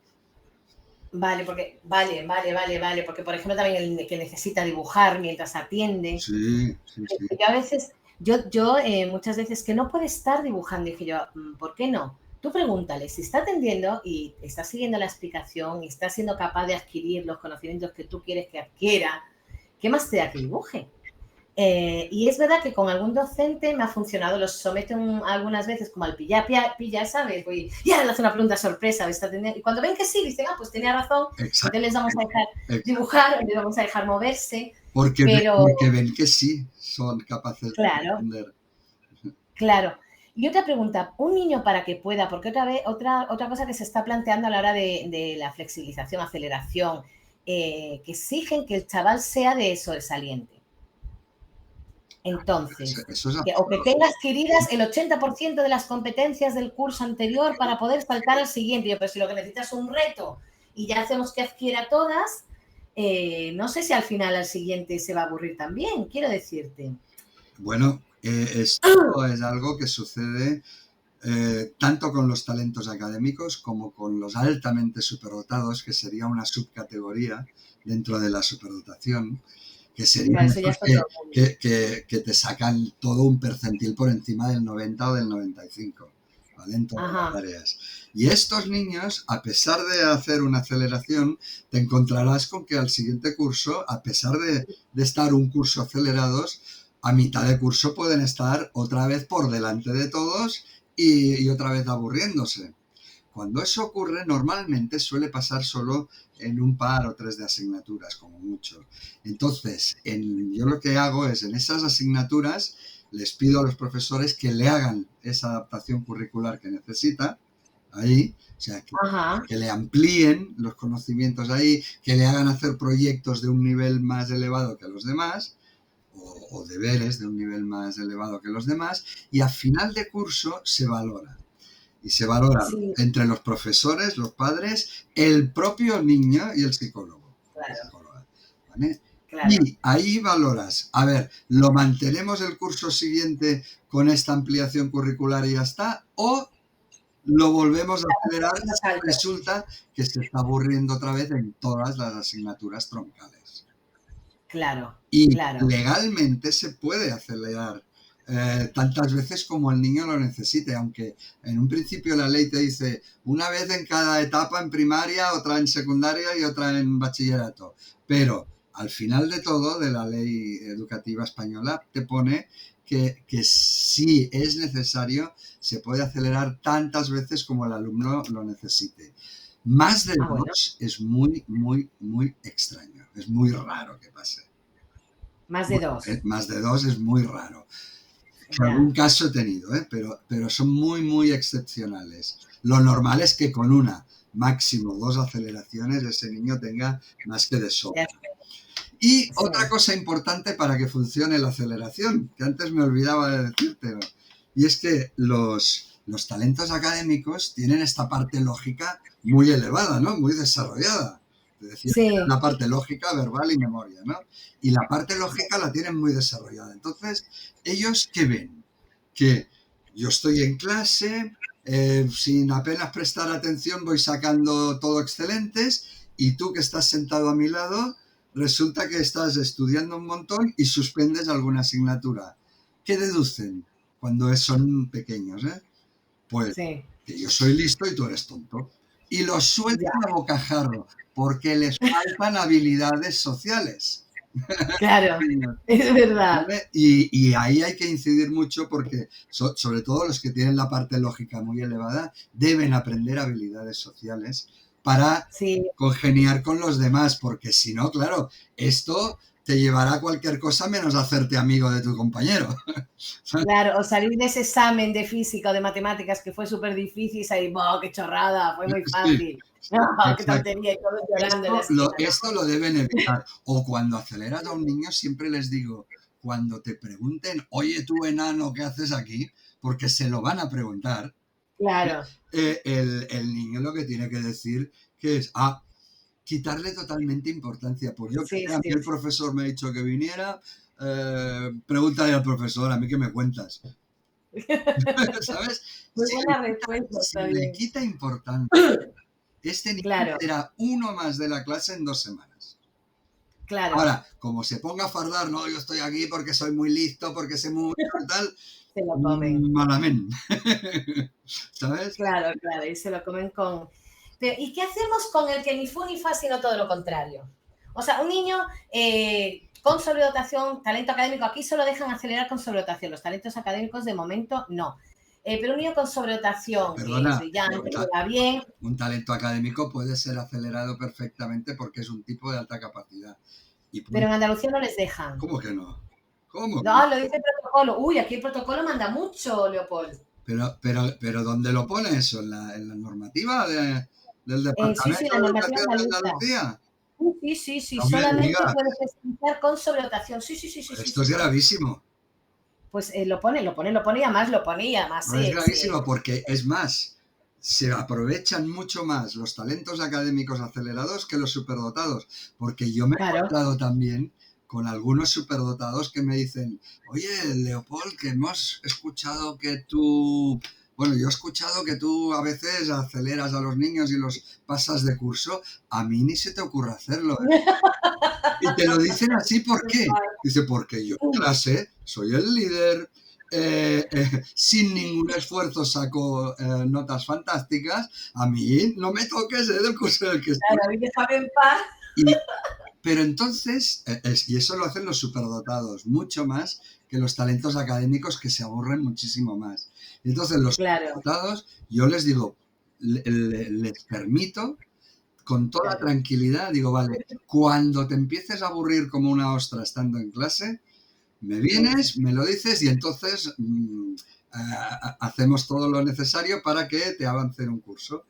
Speaker 1: Vale, porque, porque por ejemplo también el que necesita dibujar mientras atiende.
Speaker 2: Sí, sí, sí.
Speaker 1: Yo a veces, Yo muchas veces que no puede estar dibujando, dije yo, ¿por qué no? Tú pregúntale, si está atendiendo y está siguiendo la explicación y está siendo capaz de adquirir los conocimientos que tú quieres que adquiera, ¿qué más te da que dibuje? Y es verdad que con algún docente me ha funcionado, los someto algunas veces como al pilla, ¿sabes? Y ahora le hace una pregunta sorpresa, y cuando ven que sí, dicen, pues tenía razón,
Speaker 2: Exacto,
Speaker 1: entonces les vamos a dejar
Speaker 2: exacto.
Speaker 1: dibujar, les vamos a dejar moverse, pero
Speaker 2: Porque ven que sí son capaces de
Speaker 1: claro,
Speaker 2: entender.
Speaker 1: claro. Y otra pregunta, un niño para que pueda, porque otra cosa que se está planteando a la hora de la flexibilización, aceleración, que exigen que el chaval sea de sobresaliente. Entonces,
Speaker 2: Eso es
Speaker 1: o que
Speaker 2: absurdo.
Speaker 1: tenga adquiridas el 80% de las competencias del curso anterior para poder saltar al siguiente. Yo, pero si lo que necesitas es un reto y ya hacemos que adquiera todas, no sé si al final al siguiente se va a aburrir también, quiero decirte.
Speaker 2: Bueno, esto es algo que sucede tanto con los talentos académicos como con los altamente superdotados, que sería una subcategoría dentro de la superdotación, que serían
Speaker 1: Claro, eso ya
Speaker 2: esos
Speaker 1: es otro mundo.
Speaker 2: que te sacan todo un percentil por encima del 90 o del 95, ¿vale? En todas las
Speaker 1: Ajá.
Speaker 2: áreas. Y estos niños, a pesar de hacer una aceleración, te encontrarás con que al siguiente curso, a pesar de estar un curso acelerados, a mitad de curso pueden estar otra vez por delante de todos y otra vez aburriéndose. Cuando eso ocurre, normalmente suele pasar solo en un par o tres de asignaturas, como mucho. Entonces, yo lo que hago es, en esas asignaturas, les pido a los profesores que le hagan esa adaptación curricular que necesita, ahí, o sea,
Speaker 1: Ajá.
Speaker 2: que le amplíen los conocimientos ahí, que le hagan hacer proyectos de un nivel más elevado que los demás, o deberes de un nivel más elevado que los demás, y a final de curso se valora. Y se valora
Speaker 1: Sí,
Speaker 2: entre los profesores, los padres, el propio niño y el psicólogo. La
Speaker 1: claro,
Speaker 2: psicóloga, ¿vale?
Speaker 1: claro.
Speaker 2: Y ahí valoras, a ver, ¿lo mantenemos el curso siguiente con esta ampliación curricular y ya está? ¿O lo volvemos a acelerar
Speaker 1: Más
Speaker 2: si
Speaker 1: alto.
Speaker 2: resulta que se está aburriendo otra vez en todas las asignaturas troncales?
Speaker 1: Claro,
Speaker 2: Y
Speaker 1: claro.
Speaker 2: legalmente se puede acelerar tantas veces como el niño lo necesite, aunque en un principio la ley te dice una vez en cada etapa en primaria, otra en secundaria y otra en bachillerato. Pero al final de todo, de la ley educativa española, te pone que si es necesario, se puede acelerar tantas veces como el alumno lo necesite. Más de
Speaker 1: Ah, bueno,
Speaker 2: dos es muy, muy, muy extraño. Es muy raro que pase.
Speaker 1: más de dos.
Speaker 2: Más de dos es muy raro. Algún
Speaker 1: Ya,
Speaker 2: caso he tenido, pero son muy, muy excepcionales. Lo normal es que con una, máximo dos aceleraciones, ese niño tenga más que de
Speaker 1: ya,
Speaker 2: sobra. Y
Speaker 1: sí.
Speaker 2: otra cosa importante para que funcione la aceleración, que antes me olvidaba de decírtelo, y es que los talentos académicos tienen esta parte lógica muy elevada, ¿no? Muy desarrollada. Te decía,
Speaker 1: Sí,
Speaker 2: la parte lógica, verbal y memoria, ¿no? Y la parte lógica la tienen muy desarrollada. Entonces, ¿ellos qué ven? Que yo estoy en clase, sin apenas prestar atención voy sacando todo excelentes y tú que estás sentado a mi lado resulta que estás estudiando un montón y suspendes alguna asignatura. ¿Qué deducen cuando son pequeños? Pues
Speaker 1: sí.
Speaker 2: que yo soy listo y tú eres tonto. Y los
Speaker 1: Ya,
Speaker 2: sueltan a bocajarro porque les faltan habilidades sociales.
Speaker 1: claro, es verdad.
Speaker 2: ¿Vale? Y ahí hay que incidir mucho porque, sobre todo los que tienen la parte lógica muy elevada, deben aprender habilidades sociales para
Speaker 1: Sí,
Speaker 2: congeniar con los demás, porque si no, claro, esto te llevará a cualquier cosa menos hacerte amigo de tu compañero.
Speaker 1: claro, o salir de ese examen de física o de matemáticas que fue súper difícil y salir, ¡oh, qué chorrada! Fue muy
Speaker 2: Sí,
Speaker 1: fácil.
Speaker 2: sí,
Speaker 1: ¡No, qué
Speaker 2: exacto.
Speaker 1: tontería! Y todos llorando en la esquina, ¿no?
Speaker 2: Esto lo deben evitar. O cuando aceleras a un niño, siempre les digo, cuando te pregunten, oye tú enano, ¿qué haces aquí? Porque se lo van a preguntar.
Speaker 1: Claro,
Speaker 2: El niño lo que tiene que decir que es, quitarle totalmente importancia. Pues yo que
Speaker 1: sí,
Speaker 2: sé, a mí
Speaker 1: sí,
Speaker 2: el
Speaker 1: sí.
Speaker 2: profesor me ha dicho que viniera, pregúntale al profesor, a mí qué me cuentas. ¿Sabes?
Speaker 1: Muy
Speaker 2: Se le
Speaker 1: buena
Speaker 2: quita,
Speaker 1: respuesta,
Speaker 2: se
Speaker 1: está
Speaker 2: le
Speaker 1: bien.
Speaker 2: quita importancia. Este niño
Speaker 1: Claro,
Speaker 2: será uno más de la clase en 2 semanas.
Speaker 1: claro,
Speaker 2: Ahora, como se ponga a fardar, no, yo estoy aquí porque soy muy listo, porque sé mucho y tal,
Speaker 1: se lo comen.
Speaker 2: malamente. ¿Sabes?
Speaker 1: Claro, claro, y se lo comen con... ¿Y qué hacemos con el que ni fu ni fa, sino todo lo contrario? O sea, un niño con sobredotación, talento académico, aquí solo dejan acelerar con sobredotación, los talentos académicos de momento no. Pero un niño con sobredotación, que es
Speaker 2: Perdona,
Speaker 1: brillante, que va bien,
Speaker 2: un talento académico puede ser acelerado perfectamente porque es un tipo de alta capacidad. Y
Speaker 1: pero en Andalucía no les dejan.
Speaker 2: ¿cómo que no? ¿Cómo que no?
Speaker 1: No, lo dice el protocolo. Uy, aquí el protocolo manda mucho, Leopold.
Speaker 2: Pero ¿dónde lo pone eso? ¿En la normativa del
Speaker 1: Sí, sí,
Speaker 2: Departamento
Speaker 1: la
Speaker 2: de
Speaker 1: normativa
Speaker 2: Educación de
Speaker 1: andaluza.
Speaker 2: Andalucía?
Speaker 1: Sí, sí, sí,
Speaker 2: No me
Speaker 1: solamente
Speaker 2: digas,
Speaker 1: puedes especificar con sobredotación. Sí, sí, sí, sí, sí,
Speaker 2: esto
Speaker 1: sí,
Speaker 2: es
Speaker 1: sí.
Speaker 2: gravísimo.
Speaker 1: Pues lo pone y además
Speaker 2: No, es gravísimo porque, es más, se aprovechan mucho más los talentos académicos acelerados que los superdotados. Porque yo me he
Speaker 1: claro.
Speaker 2: encontrado también con algunos superdotados que me dicen, oye, Leopold, que hemos escuchado que tú... Bueno, yo he escuchado que tú a veces aceleras a los niños y los pasas de curso. A mí ni se te ocurre hacerlo, ¿eh? Y te lo dicen así, ¿por qué? Dice, porque yo en clase soy el líder, sin ningún esfuerzo saco notas fantásticas, a mí no me toques del curso en el que estoy.
Speaker 1: Claro, a mí déjame en paz.
Speaker 2: Y, pero entonces, y eso lo hacen los superdotados, mucho más que los talentos académicos que se aburren muchísimo más. Y entonces los
Speaker 1: Claro,
Speaker 2: superdotados, yo les digo, les permito con toda tranquilidad, digo, vale, cuando te empieces a aburrir como una ostra estando en clase, me
Speaker 1: me dice.
Speaker 2: vienes, me lo dices y entonces hacemos todo lo necesario para que te avancen un curso.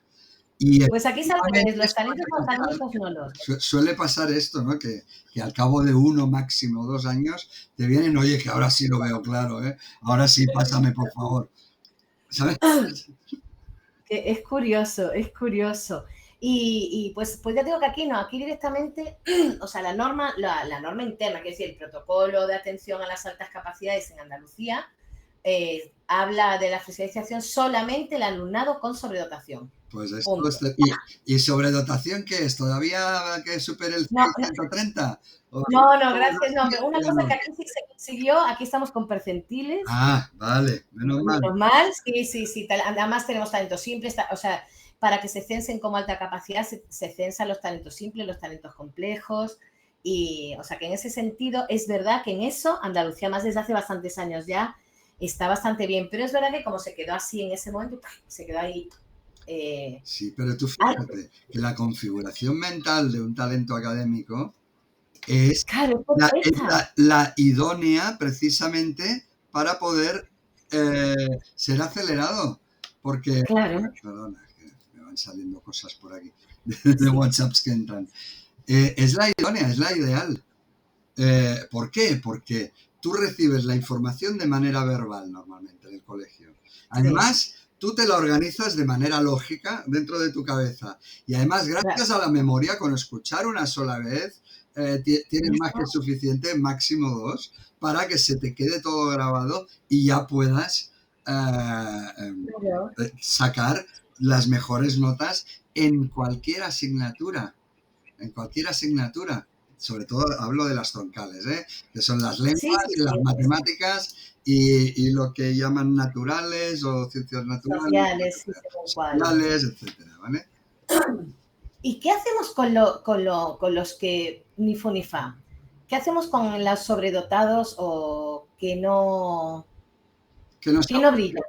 Speaker 2: Y
Speaker 1: Pues aquí es al revés,
Speaker 2: efectivamente
Speaker 1: los talentos académicos no los.
Speaker 2: suele pasar esto, ¿no? Que al cabo de 1, máximo 2 años, te vienen, oye, que ahora sí lo veo claro, ¿eh? Ahora sí, pásame, por favor. ¿Sabes?
Speaker 1: Que es curioso, es curioso. Pues ya digo que aquí no, aquí directamente, o sea, la norma interna, que es decir, el protocolo de atención a las altas capacidades en Andalucía, habla de la flexibilización solamente el alumnado con sobredotación.
Speaker 2: Pues esto
Speaker 1: Punto.
Speaker 2: ¿Y sobredotación qué es? ¿Todavía que supere el
Speaker 1: No,
Speaker 2: 630? ¿O
Speaker 1: no,
Speaker 2: todos
Speaker 1: gracias,
Speaker 2: los
Speaker 1: no,
Speaker 2: niños
Speaker 1: pero una cosa
Speaker 2: tenemos?
Speaker 1: que aquí sí se consiguió, aquí estamos con percentiles.
Speaker 2: Ah, vale, menos mal.
Speaker 1: Menos mal, sí, sí, sí. Además tenemos talentos simples, o sea, para que se censen como alta capacidad, se censan los talentos simples, los talentos complejos. Y, o sea, que en ese sentido, es verdad que en eso Andalucía, más desde hace bastantes años ya, está bastante bien. Pero es verdad que como se quedó así en ese momento, se quedó ahí.
Speaker 2: Sí, pero tú
Speaker 1: Ay,
Speaker 2: fíjate que la configuración mental de un talento académico es
Speaker 1: claro, es
Speaker 2: es
Speaker 1: perfecta.
Speaker 2: la idónea precisamente para poder ser acelerado. Porque,
Speaker 1: Claro,
Speaker 2: perdona, que me van saliendo cosas por aquí de
Speaker 1: sí,
Speaker 2: WhatsApps que entran. Es la idónea, es la ideal. ¿Por qué? Porque tú recibes la información de manera verbal normalmente en el colegio.
Speaker 1: sí,
Speaker 2: Además, tú te la organizas de manera lógica dentro de tu cabeza. Y además,
Speaker 1: claro.
Speaker 2: gracias a la memoria, con escuchar una sola vez, tienes más que suficiente, máximo 2, para que se te quede todo grabado y ya puedas
Speaker 1: Claro.
Speaker 2: sacar las mejores notas en cualquier asignatura. En cualquier asignatura. Sobre todo hablo de las troncales, ¿eh? Que son las
Speaker 1: Sí,
Speaker 2: lenguas
Speaker 1: sí,
Speaker 2: y las
Speaker 1: sí,
Speaker 2: matemáticas y lo que llaman naturales o ciencias naturales,
Speaker 1: sociales, sí, según cuál.
Speaker 2: sociales, etcétera, ¿vale?
Speaker 1: ¿Y qué hacemos con los que ni fu ni fa? ¿Qué hacemos con los sobredotados o
Speaker 2: Que no
Speaker 1: que
Speaker 2: sea,
Speaker 1: no brillan?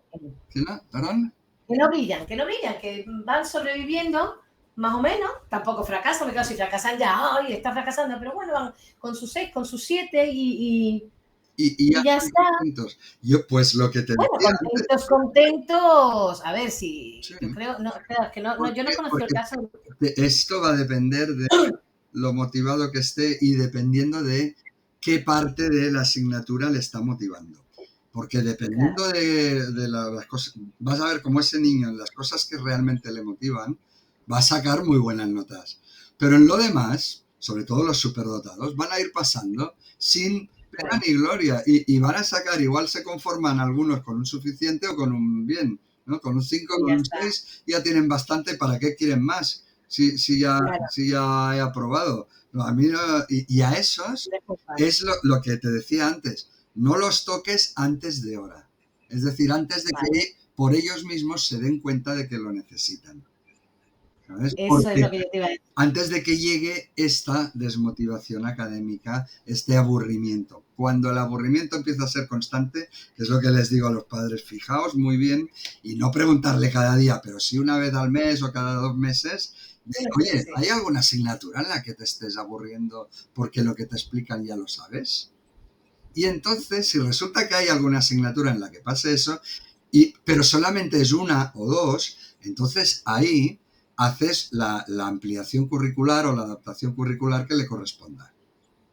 Speaker 2: que no, perdón.
Speaker 1: Que no brillan, que van sobreviviendo más o menos, tampoco fracasan, porque claro, si fracasan ya, ¡ay! Está fracasando, pero bueno, van con sus 6, con sus 7
Speaker 2: Y ya
Speaker 1: y ya
Speaker 2: están
Speaker 1: está.
Speaker 2: contentos. Yo, pues lo que te
Speaker 1: Bueno,
Speaker 2: decía antes,
Speaker 1: contentos, contentos. A ver
Speaker 2: sí,
Speaker 1: si yo creo, no, claro, que no, yo no conozco el
Speaker 2: porque
Speaker 1: caso.
Speaker 2: esto va a depender de lo motivado que esté y dependiendo de qué parte de la asignatura le está motivando. Porque
Speaker 1: Claro,
Speaker 2: dependiendo de las cosas, vas a ver cómo ese niño en las cosas que realmente le motivan va a sacar muy buenas notas. Pero en lo demás, sobre todo los superdotados, van a ir pasando sin pena
Speaker 1: claro,
Speaker 2: ni gloria y van a sacar, igual se conforman algunos con un suficiente o con un bien, ¿no? Con un 5,
Speaker 1: y
Speaker 2: con
Speaker 1: ya
Speaker 2: un
Speaker 1: está.
Speaker 2: 6 ya tienen bastante, ¿para qué quieren más?
Speaker 1: Claro,
Speaker 2: si ya he aprobado. No, a mí y a esos es lo que te decía antes, no los toques antes de hora. Es decir, antes de
Speaker 1: vale.
Speaker 2: que por ellos mismos se den cuenta de que lo necesitan. ¿Sabes?
Speaker 1: Eso es
Speaker 2: Porque
Speaker 1: lo que yo te iba a decir.
Speaker 2: antes de que llegue esta desmotivación académica, este aburrimiento. Cuando el aburrimiento empieza a ser constante, es lo que les digo a los padres, fijaos muy bien y no preguntarle cada día, pero sí una vez al mes o cada 2 meses, de, oye,
Speaker 1: Sí.
Speaker 2: ¿hay alguna asignatura en la que te estés aburriendo porque lo que te explican ya lo sabes? Y entonces, si resulta que hay alguna asignatura en la que pase eso, pero solamente es una o dos, entonces ahí haces la ampliación curricular o la adaptación curricular que le corresponda.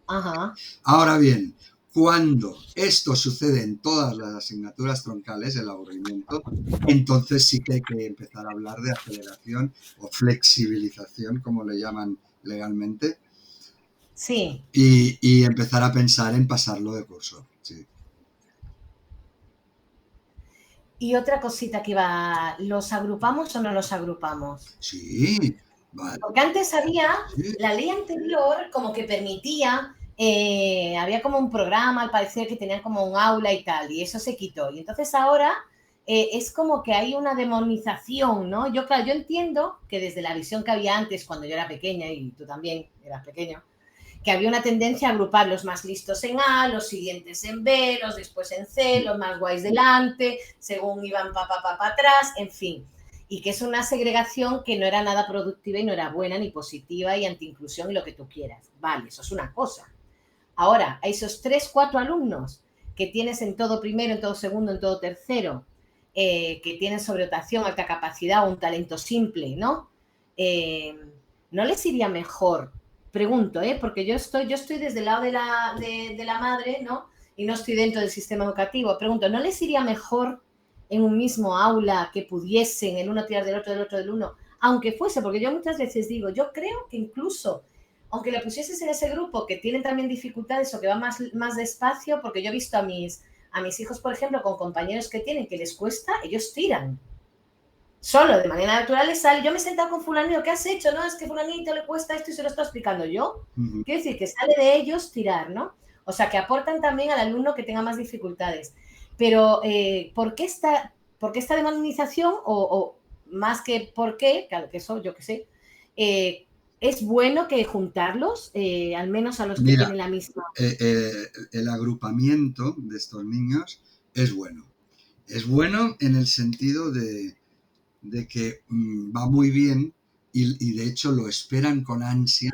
Speaker 1: Ajá.
Speaker 2: Ahora bien, cuando esto sucede en todas las asignaturas troncales, el aburrimiento, entonces sí que hay que empezar a hablar de aceleración o flexibilización, como le llaman legalmente,
Speaker 1: Sí.
Speaker 2: y empezar a pensar en pasarlo de curso. Sí.
Speaker 1: Y otra cosita que iba, ¿los agrupamos o no los agrupamos?
Speaker 2: Sí, vale.
Speaker 1: Porque antes había,
Speaker 2: Sí.
Speaker 1: la ley anterior como que permitía, había como un programa, al parecer, que tenían como un aula y tal, y eso se quitó. Y entonces ahora es como que hay una demonización, ¿no? Yo, claro, yo entiendo que desde la visión que había antes, cuando yo era pequeña, y tú también eras pequeño, que había una tendencia a agrupar los más listos en A, los siguientes en B, los después en C, los más guays delante, según iban pa atrás, en fin. Y que es una segregación que no era nada productiva y no era buena ni positiva y anti-inclusión y lo que tú quieras. Vale, eso es una cosa. Ahora, a esos 3, 4 alumnos que tienes en todo primero, en todo segundo, en todo tercero, que tienen sobredotación, alta capacidad o un talento simple, ¿no? Eh, ¿No les iría mejor? Pregunto, porque yo estoy desde el lado de la madre, ¿no? Y no estoy dentro del sistema educativo. Pregunto, ¿no les iría mejor en un mismo aula que pudiesen el uno tirar del otro, del otro, del uno? Aunque fuese, porque yo muchas veces digo, yo creo que incluso aunque le pusieses en ese grupo que tienen también dificultades o que va más despacio, porque yo he visto a mis hijos, por ejemplo, con compañeros que tienen que les cuesta, ellos tiran. Solo, de manera natural les sale. Yo me he sentado con fulanito, ¿qué has hecho? No, es que fulanito le cuesta esto y se lo estoy explicando yo.
Speaker 2: Ujú.
Speaker 1: Quiero decir que sale de ellos tirar, ¿no? O sea, que aportan también al alumno que tenga más dificultades. Pero, ¿por qué esta demonización? O más que por qué, claro que eso, yo qué sé, es bueno que juntarlos, al menos a los que
Speaker 2: Mira,
Speaker 1: tienen la misma.
Speaker 2: el agrupamiento de estos niños es bueno. Es bueno en el sentido de que va muy bien y de hecho lo esperan con ansia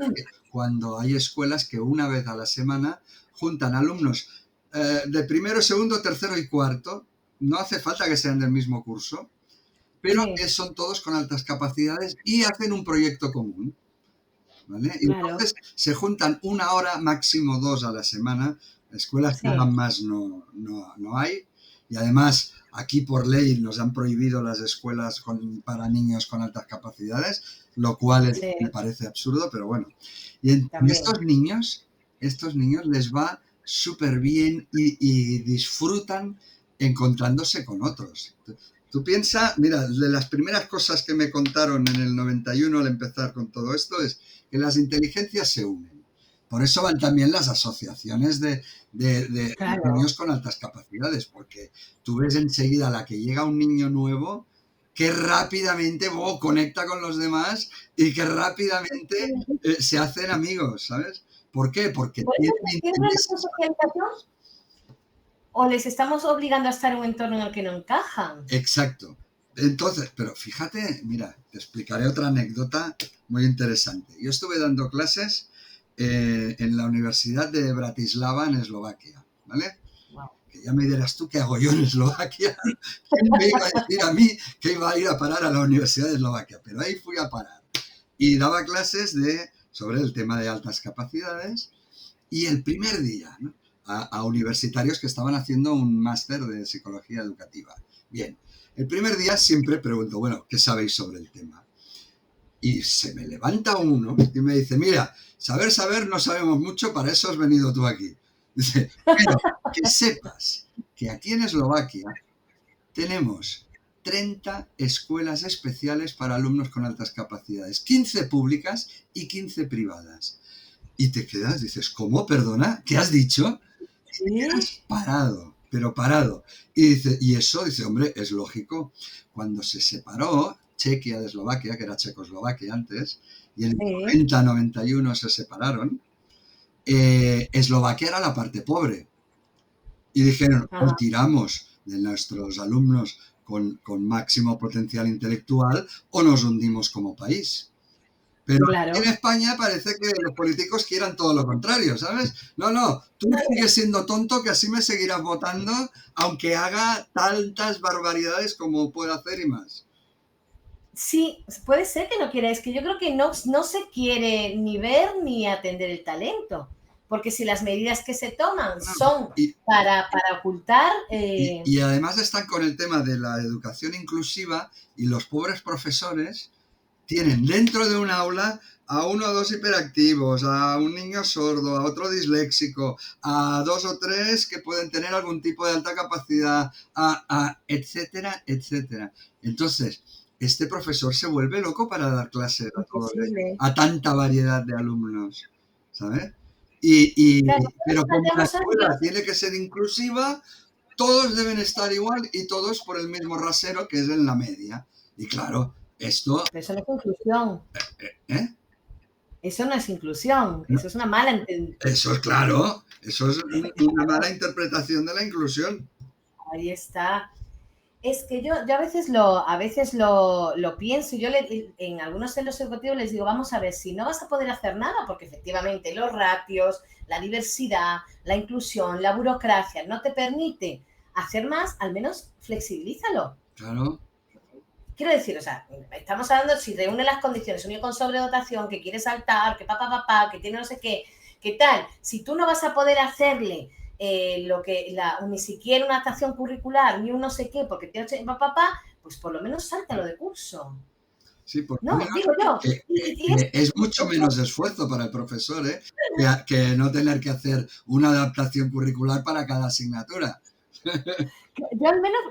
Speaker 2: cuando hay escuelas que una vez a la semana juntan alumnos de primero, segundo, tercero y cuarto. No hace falta que sean del mismo curso, pero
Speaker 1: Sí,
Speaker 2: son todos con altas capacidades y hacen un proyecto común. ¿Vale? Y
Speaker 1: claro,
Speaker 2: entonces se juntan 1 hora, máximo 2 a la semana. Escuelas que
Speaker 1: sí,
Speaker 2: hagan más no hay. Y además, aquí por ley nos han prohibido las escuelas para niños con altas capacidades, lo cual
Speaker 1: sí,
Speaker 2: me parece absurdo, pero bueno. Y
Speaker 1: también.
Speaker 2: estos niños les va súper bien y disfrutan encontrándose con otros. Tú piensas, mira, de las primeras cosas que me contaron en el 91 al empezar con todo esto es que las inteligencias se unen. Por eso van también las asociaciones de
Speaker 1: Claro.
Speaker 2: niños con altas capacidades, porque tú ves enseguida a la que llega un niño nuevo que rápidamente conecta con los demás y que rápidamente se hacen amigos, ¿sabes? ¿Por qué? Porque
Speaker 1: ¿Puede ser
Speaker 2: tienen
Speaker 1: que tiene una
Speaker 2: intereses.
Speaker 1: socialización o les estamos obligando a estar en un entorno en el que no encajan?
Speaker 2: Exacto. Entonces, pero fíjate, mira, te explicaré otra anécdota muy interesante. Yo estuve dando clases en la Universidad de Bratislava, en Eslovaquia, ¿vale?
Speaker 1: Wow.
Speaker 2: Que ya me dirás tú qué hago yo en Eslovaquia. ¿Quién me iba a decir a mí que iba a ir a parar a la Universidad de Eslovaquia? Pero ahí fui a parar. Y daba clases sobre el tema de altas capacidades. Y el primer día, ¿no? a universitarios que estaban haciendo un máster de psicología educativa. Bien, el primer día siempre pregunto, bueno, ¿qué sabéis sobre el tema? Y se me levanta uno y me dice, mira, saber, no sabemos mucho, para eso has venido tú aquí. Dice, pero que sepas que aquí en Eslovaquia tenemos 30 escuelas especiales para alumnos con altas capacidades, 15 públicas y 15 privadas. Y te quedas, dices, ¿cómo? Perdona, ¿qué has dicho? Y te quedas parado, pero parado. Y dice, y eso, dice, hombre, es lógico. Cuando se separó Chequia de Eslovaquia, que era Checoslovaquia antes, y en el 90-91 se separaron, Eslovaquia era la parte pobre. Y dijeron, o tiramos de nuestros alumnos con máximo potencial intelectual o nos hundimos como país. Pero en España parece que los políticos quieran todo lo contrario, ¿sabes? No, tú sigues siendo tonto que así me seguirás votando aunque haga tantas barbaridades como pueda hacer y más.
Speaker 1: Sí, puede ser que no quiera, es que yo creo que no se quiere ni ver ni atender el talento, porque si las medidas que se toman son para ocultar...
Speaker 2: Y además están con el tema de la educación inclusiva y los pobres profesores tienen dentro de un aula a 1 o 2 hiperactivos, a un niño sordo, a otro disléxico, a 2 o 3 que pueden tener algún tipo de alta capacidad, etcétera, etcétera. Entonces, este profesor se vuelve loco para dar clases a tanta variedad de alumnos, ¿sabes? Pero como la escuela tiene que ser inclusiva, todos deben estar igual y todos por el mismo rasero que es en la media. Y claro, esto...
Speaker 1: Pero eso no es inclusión.
Speaker 2: ¿Eh?
Speaker 1: Eso no es inclusión, eso es una mala...
Speaker 2: Eso es claro, eso es una mala interpretación de la inclusión.
Speaker 1: Ahí está. Es que yo a veces lo pienso y yo en algunos centros educativos les digo, vamos a ver, si no vas a poder hacer nada, porque efectivamente los ratios, la diversidad, la inclusión, la burocracia no te permite hacer más, al menos flexibilízalo.
Speaker 2: Claro.
Speaker 1: Quiero decir, o sea, estamos hablando, si reúne las condiciones, un niño con sobredotación, que quiere saltar, que papá, que tiene no sé qué tal, si tú no vas a poder hacerle ni siquiera una adaptación curricular, ni un no sé qué, porque tiene papá, pues por lo menos sáltalo de curso.
Speaker 2: Sí, por
Speaker 1: no, digo yo.
Speaker 2: Es mucho menos esfuerzo para el profesor, que no tener que hacer una adaptación curricular para cada asignatura.
Speaker 1: Yo al menos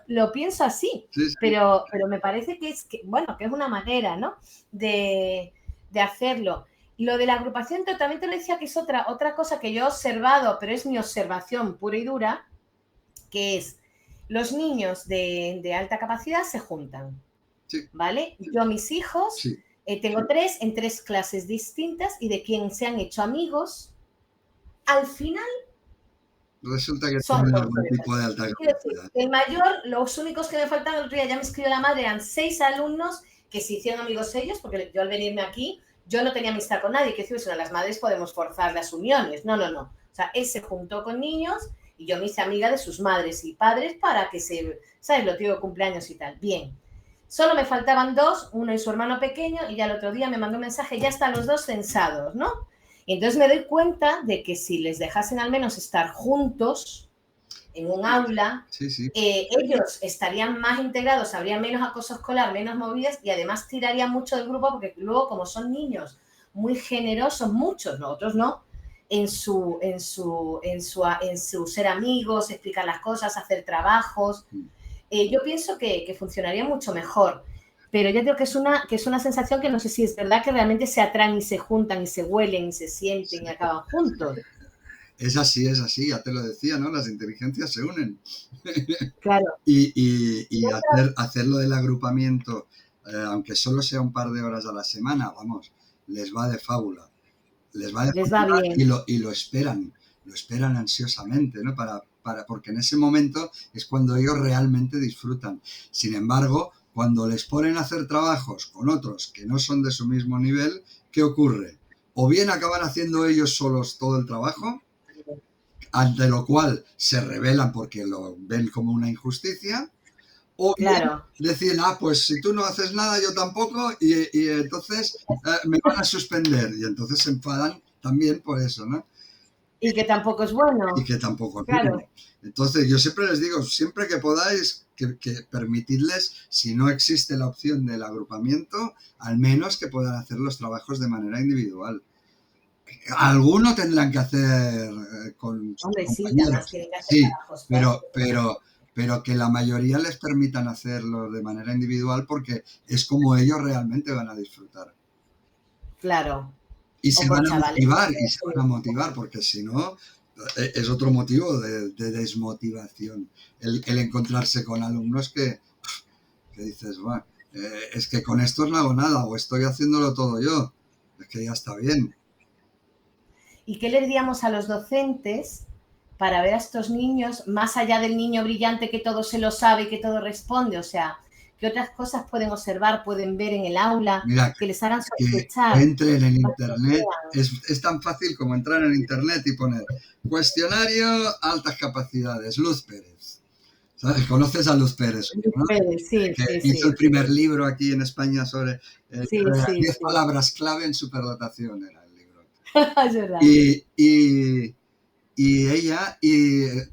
Speaker 1: lo pienso así, sí. Pero me parece que es una manera, ¿no? de hacerlo. Lo de la agrupación también te lo decía que es otra cosa que yo he observado, pero es mi observación pura y dura, que es los niños de alta capacidad se juntan, sí. ¿Vale? Yo, mis hijos, sí. Tengo 3 en 3 clases distintas y de quien se han hecho amigos, al final
Speaker 2: resulta que tienen algún tipo de alta capacidad.
Speaker 1: El mayor, los únicos que me faltan, el otro día ya me escribió la madre, eran 6 alumnos que se hicieron amigos ellos, porque yo al venirme aquí, yo no tenía amistad con nadie, que decir, bueno, las madres podemos forzar las uniones, no. O sea, él se juntó con niños y yo me hice amiga de sus madres y padres para que ¿sabes? Lo tío de cumpleaños y tal. Bien. Solo me faltaban 2, uno y su hermano pequeño, y ya el otro día me mandó un mensaje, ya están los 2 censados, ¿no? Y entonces me doy cuenta de que si les dejasen al menos estar juntos en un aula, sí. Ellos estarían más integrados, habría menos acoso escolar, menos movidas y además tirarían mucho del grupo porque luego como son niños muy generosos, muchos, otros no, en su ser amigos, explicar las cosas, hacer trabajos, yo pienso que funcionaría mucho mejor. Pero yo creo que es una sensación que no sé si es verdad que realmente se atraen y se juntan y se huelen y se sienten y acaban juntos.
Speaker 2: Es así, ya te lo decía, ¿no? Las inteligencias se unen.
Speaker 1: Claro.
Speaker 2: Y hacerlo del agrupamiento, aunque solo sea un par de horas a la semana, vamos, les va de fábula. Les va bien. Y lo esperan ansiosamente, ¿no? Porque en ese momento es cuando ellos realmente disfrutan. Sin embargo, cuando les ponen a hacer trabajos con otros que no son de su mismo nivel, ¿qué ocurre? O bien acaban haciendo ellos solos todo el trabajo, ante lo cual se rebelan porque lo ven como una injusticia, o
Speaker 1: claro.
Speaker 2: decir, pues si tú no haces nada, yo tampoco, y entonces me van a suspender, y entonces se enfadan también por eso, ¿no?
Speaker 1: Y que tampoco es bueno.
Speaker 2: Y que tampoco es bueno. Entonces, yo siempre les digo, siempre que podáis, que permitidles, si no existe la opción del agrupamiento, al menos que puedan hacer los trabajos de manera individual. Alguno tendrán que hacer con sus compañeros.
Speaker 1: Sí,
Speaker 2: pero pero que la mayoría les permitan hacerlo de manera individual porque es como ellos realmente van a disfrutar.
Speaker 1: Claro.
Speaker 2: Y
Speaker 1: O
Speaker 2: se
Speaker 1: por
Speaker 2: van a
Speaker 1: chavales.
Speaker 2: motivar, y se van a motivar, porque si no, es otro motivo de desmotivación. El encontrarse con alumnos que dices, bueno, es que con estos no hago nada, o estoy haciéndolo todo yo, es que ya está bien.
Speaker 1: ¿Y qué le diríamos a los docentes para ver a estos niños, más allá del niño brillante que todo se lo sabe y que todo responde? O sea, ¿qué otras cosas pueden observar, pueden ver en el aula
Speaker 2: Mira,
Speaker 1: que les hagan
Speaker 2: que
Speaker 1: sospechar?
Speaker 2: entren en
Speaker 1: Para que
Speaker 2: Internet,
Speaker 1: vean?
Speaker 2: es tan fácil como entrar en Internet y poner cuestionario altas capacidades, Luz Pérez. ¿Sabes? ¿Conoces a Luz Pérez, no?
Speaker 1: Sí,
Speaker 2: Que
Speaker 1: sí,
Speaker 2: hizo
Speaker 1: sí.
Speaker 2: el primer libro aquí en España sobre
Speaker 1: Sí, sí,
Speaker 2: 10
Speaker 1: sí.
Speaker 2: palabras clave en superdotación, era el libro.
Speaker 1: Es verdad.
Speaker 2: Y, y, y ella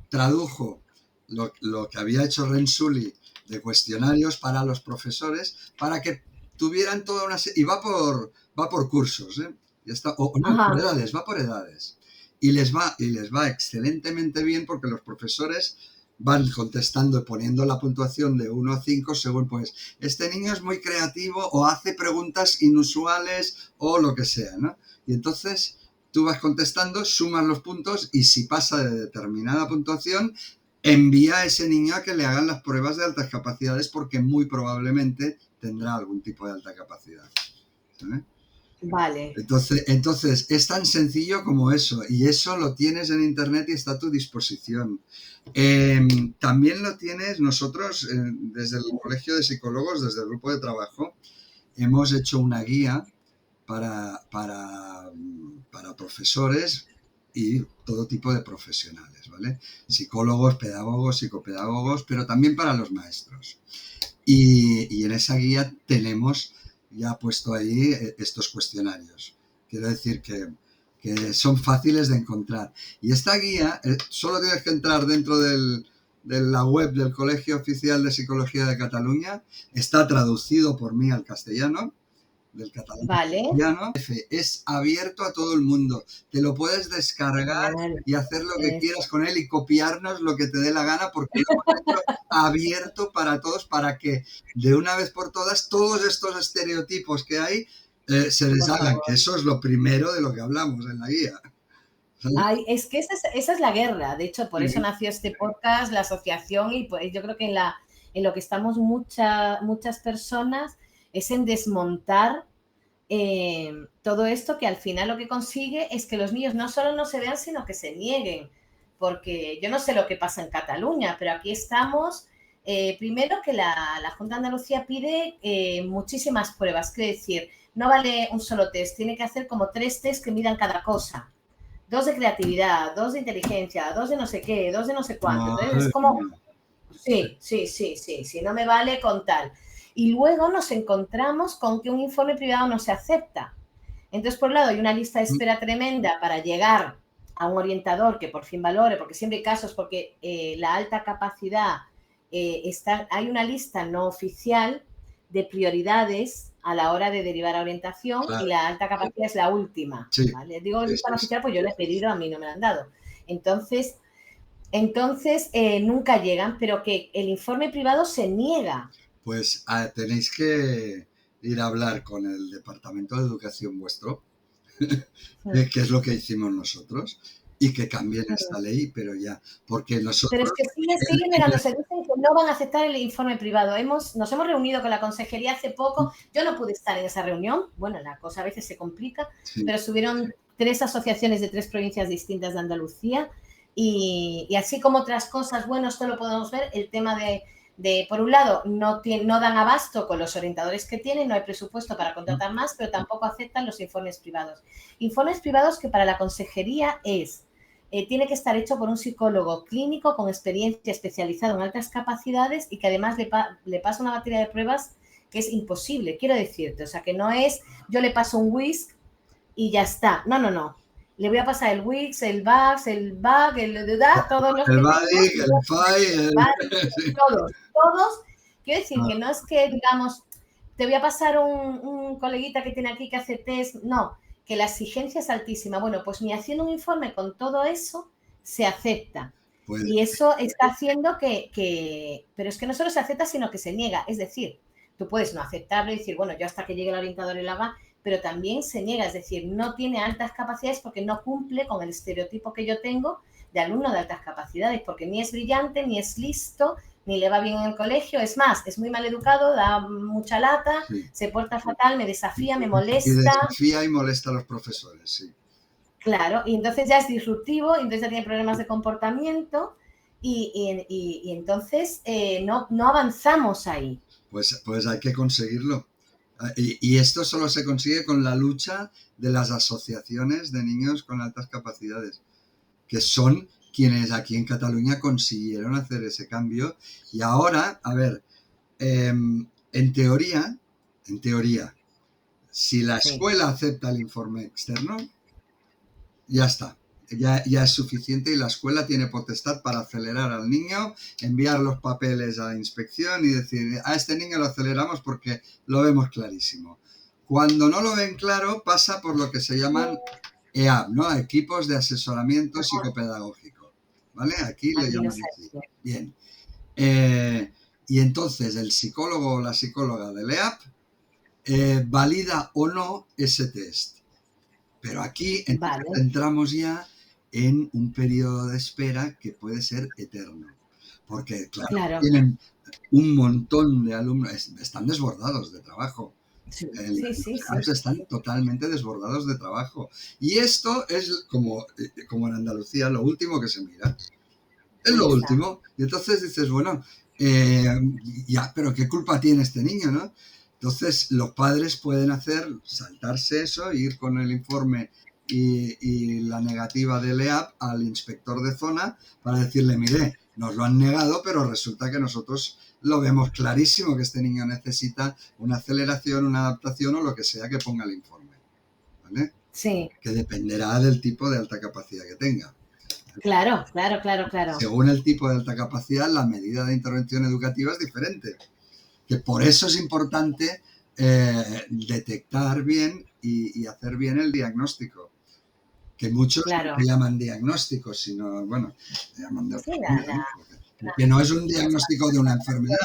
Speaker 2: tradujo lo que había hecho Rensuli de cuestionarios para los profesores para que tuvieran toda una serie. Y va por cursos, ¿eh? Y está, o no, por
Speaker 1: Ajá.
Speaker 2: edades, va por edades. Y les va excelentemente bien porque los profesores van contestando y poniendo la puntuación de 1 a 5 según, pues, este niño es muy creativo o hace preguntas inusuales o lo que sea, ¿no? Y entonces tú vas contestando, sumas los puntos y si pasa de determinada puntuación, envía a ese niño a que le hagan las pruebas de altas capacidades porque muy probablemente tendrá algún tipo de alta capacidad. ¿Sabes?
Speaker 1: Vale.
Speaker 2: Entonces, es tan sencillo como eso, y eso lo tienes en internet y está a tu disposición. También lo tienes nosotros desde el Colegio de Psicólogos, desde el grupo de trabajo, hemos hecho una guía para profesores y todo tipo de profesionales, ¿vale? Psicólogos, pedagogos, psicopedagogos, pero también para los maestros. Y en esa guía tenemos ya puesto ahí estos cuestionarios. Quiero decir que son fáciles de encontrar. Y esta guía, solo tienes que entrar dentro de la web del Colegio Oficial de Psicología de Cataluña, está traducido por mí al castellano, del catalán al
Speaker 1: Vale.
Speaker 2: castellano, es abierto a todo el mundo. Te lo puedes descargar
Speaker 1: Genial.
Speaker 2: y hacer lo que
Speaker 1: Es,
Speaker 2: quieras con él y copiarnos lo que te dé la gana porque lo hemos hecho abierto para todos para que de una vez por todas todos estos estereotipos que hay se
Speaker 1: por
Speaker 2: deshagan, que
Speaker 1: favor.
Speaker 2: eso es lo primero de lo que hablamos en la guía. ¿Sabes?
Speaker 1: Ay, es que esa es la guerra. De hecho, por eso
Speaker 2: Sí,
Speaker 1: nació este podcast, la asociación, y pues yo creo que en lo que estamos muchas personas es en desmontar todo esto que al final lo que consigue es que los niños no solo no se vean, sino que se nieguen. Porque yo no sé lo que pasa en Cataluña, pero aquí estamos. Primero que la Junta de Andalucía pide muchísimas pruebas, quiero decir, no vale un solo test, tiene que hacer como 3 test que midan cada cosa. 2 de creatividad, 2 de inteligencia, 2 de no sé qué, 2 de no sé cuánto. Entonces es
Speaker 2: madre
Speaker 1: como,
Speaker 2: mía.
Speaker 1: sí, no me vale con tal. Y luego nos encontramos con que un informe privado no se acepta. Entonces, por un lado, hay una lista de espera tremenda para llegar a un orientador que por fin valore, porque siempre hay casos, porque la alta capacidad, hay una lista no oficial de prioridades a la hora de derivar a orientación y
Speaker 2: Claro,
Speaker 1: la alta capacidad es la última.
Speaker 2: sí,
Speaker 1: ¿Vale? Digo
Speaker 2: sí,
Speaker 1: lista no
Speaker 2: sí, sí.
Speaker 1: oficial, pues yo la he pedido, a mí no me la han dado. Entonces, nunca llegan, pero que el informe privado se niega.
Speaker 2: Pues tenéis que ir a hablar con el Departamento de Educación vuestro qué es lo que hicimos nosotros y que cambien esta ley, pero ya, porque
Speaker 1: Pero
Speaker 2: nosotros,
Speaker 1: es que siguen negándose, dicen que no van a aceptar el informe privado. Nos hemos reunido con la consejería hace poco, yo no pude estar en esa reunión, bueno, la cosa a veces se complica,
Speaker 2: sí,
Speaker 1: pero subieron 3 asociaciones de 3 provincias distintas de Andalucía y así como otras cosas, bueno, esto lo podemos ver, el tema por un lado, no dan abasto con los orientadores que tienen, no hay presupuesto para contratar más, pero tampoco aceptan los informes privados. Informes privados que para la consejería tiene que estar hecho por un psicólogo clínico con experiencia especializado en altas capacidades y que además le pasa una batería de pruebas que es imposible, quiero decirte. O sea, que no es yo le paso un WISC y ya está. No, no, no. Le voy a pasar el WISC, el VAX, el BAC, todos los
Speaker 2: el
Speaker 1: que tengo,
Speaker 2: BADIC, el FAI, sí.
Speaker 1: todos. Quiero decir que no es que, digamos, te voy a pasar un coleguita que tiene aquí que hace test. No, que la exigencia es altísima. Bueno, pues ni haciendo un informe con todo eso se acepta.
Speaker 2: Pues
Speaker 1: Y eso está haciendo pero es que no solo se acepta, sino que se niega. Es decir, tú puedes no aceptarlo y decir, bueno, yo hasta que llegue el orientador y lo haga, pero también se niega, es decir, no tiene altas capacidades porque no cumple con el estereotipo que yo tengo de alumno de altas capacidades, porque ni es brillante, ni es listo, ni le va bien en el colegio. Es más, es muy mal educado, da mucha lata,
Speaker 2: sí.
Speaker 1: se porta fatal, me desafía, me
Speaker 2: Y
Speaker 1: molesta.
Speaker 2: desafía y molesta a los profesores, sí.
Speaker 1: Claro, y entonces ya es disruptivo, y entonces ya tiene problemas de comportamiento y entonces no avanzamos ahí.
Speaker 2: Pues hay que conseguirlo. Y esto solo se consigue con la lucha de las asociaciones de niños con altas capacidades, que son quienes aquí en Cataluña consiguieron hacer ese cambio. Y ahora, a ver, en teoría, si la
Speaker 1: Sí,
Speaker 2: escuela acepta el informe externo, ya está. Ya es suficiente y la escuela tiene potestad para acelerar al niño, enviar los papeles a la inspección y decir, a este niño lo aceleramos porque lo vemos clarísimo. Cuando no lo ven claro, pasa por lo que se llaman EAP, ¿no? Equipos de asesoramiento psicopedagógico. ¿Vale? Aquí le
Speaker 1: aquí no
Speaker 2: llaman
Speaker 1: sé.
Speaker 2: así. Bien. Eh, y entonces el psicólogo o la psicóloga del EAP valida o no ese test. Pero aquí entonces
Speaker 1: Vale,
Speaker 2: entramos ya en un periodo de espera que puede ser eterno. Porque, claro,
Speaker 1: claro.
Speaker 2: tienen un montón de alumnos, están desbordados de trabajo.
Speaker 1: Sí, sí,
Speaker 2: Los
Speaker 1: sí, sí.
Speaker 2: CAPs están totalmente desbordados de trabajo. Y esto es como en Andalucía, lo último que se mira. Es
Speaker 1: Ahí
Speaker 2: lo
Speaker 1: está.
Speaker 2: último. Y entonces dices, bueno, eh, ya, pero ¿qué culpa tiene este niño, no? Entonces los padres pueden saltarse eso, ir con el informe y la negativa del EAP al inspector de zona para decirle, mire, nos lo han negado, pero resulta que nosotros lo vemos clarísimo que este niño necesita una aceleración, una adaptación o lo que sea que ponga el informe, ¿vale?
Speaker 1: Sí,
Speaker 2: Que dependerá del tipo de alta capacidad que tenga.
Speaker 1: claro, claro, claro, claro.
Speaker 2: Según el tipo de alta capacidad, la medida de intervención educativa es diferente. Que por eso es importante detectar bien y hacer bien el diagnóstico. Que muchos no
Speaker 1: Claro.
Speaker 2: le llaman diagnóstico, sino, bueno, le llaman de otra
Speaker 1: Sí,
Speaker 2: manera, ¿no? Porque no es un diagnóstico de una enfermedad.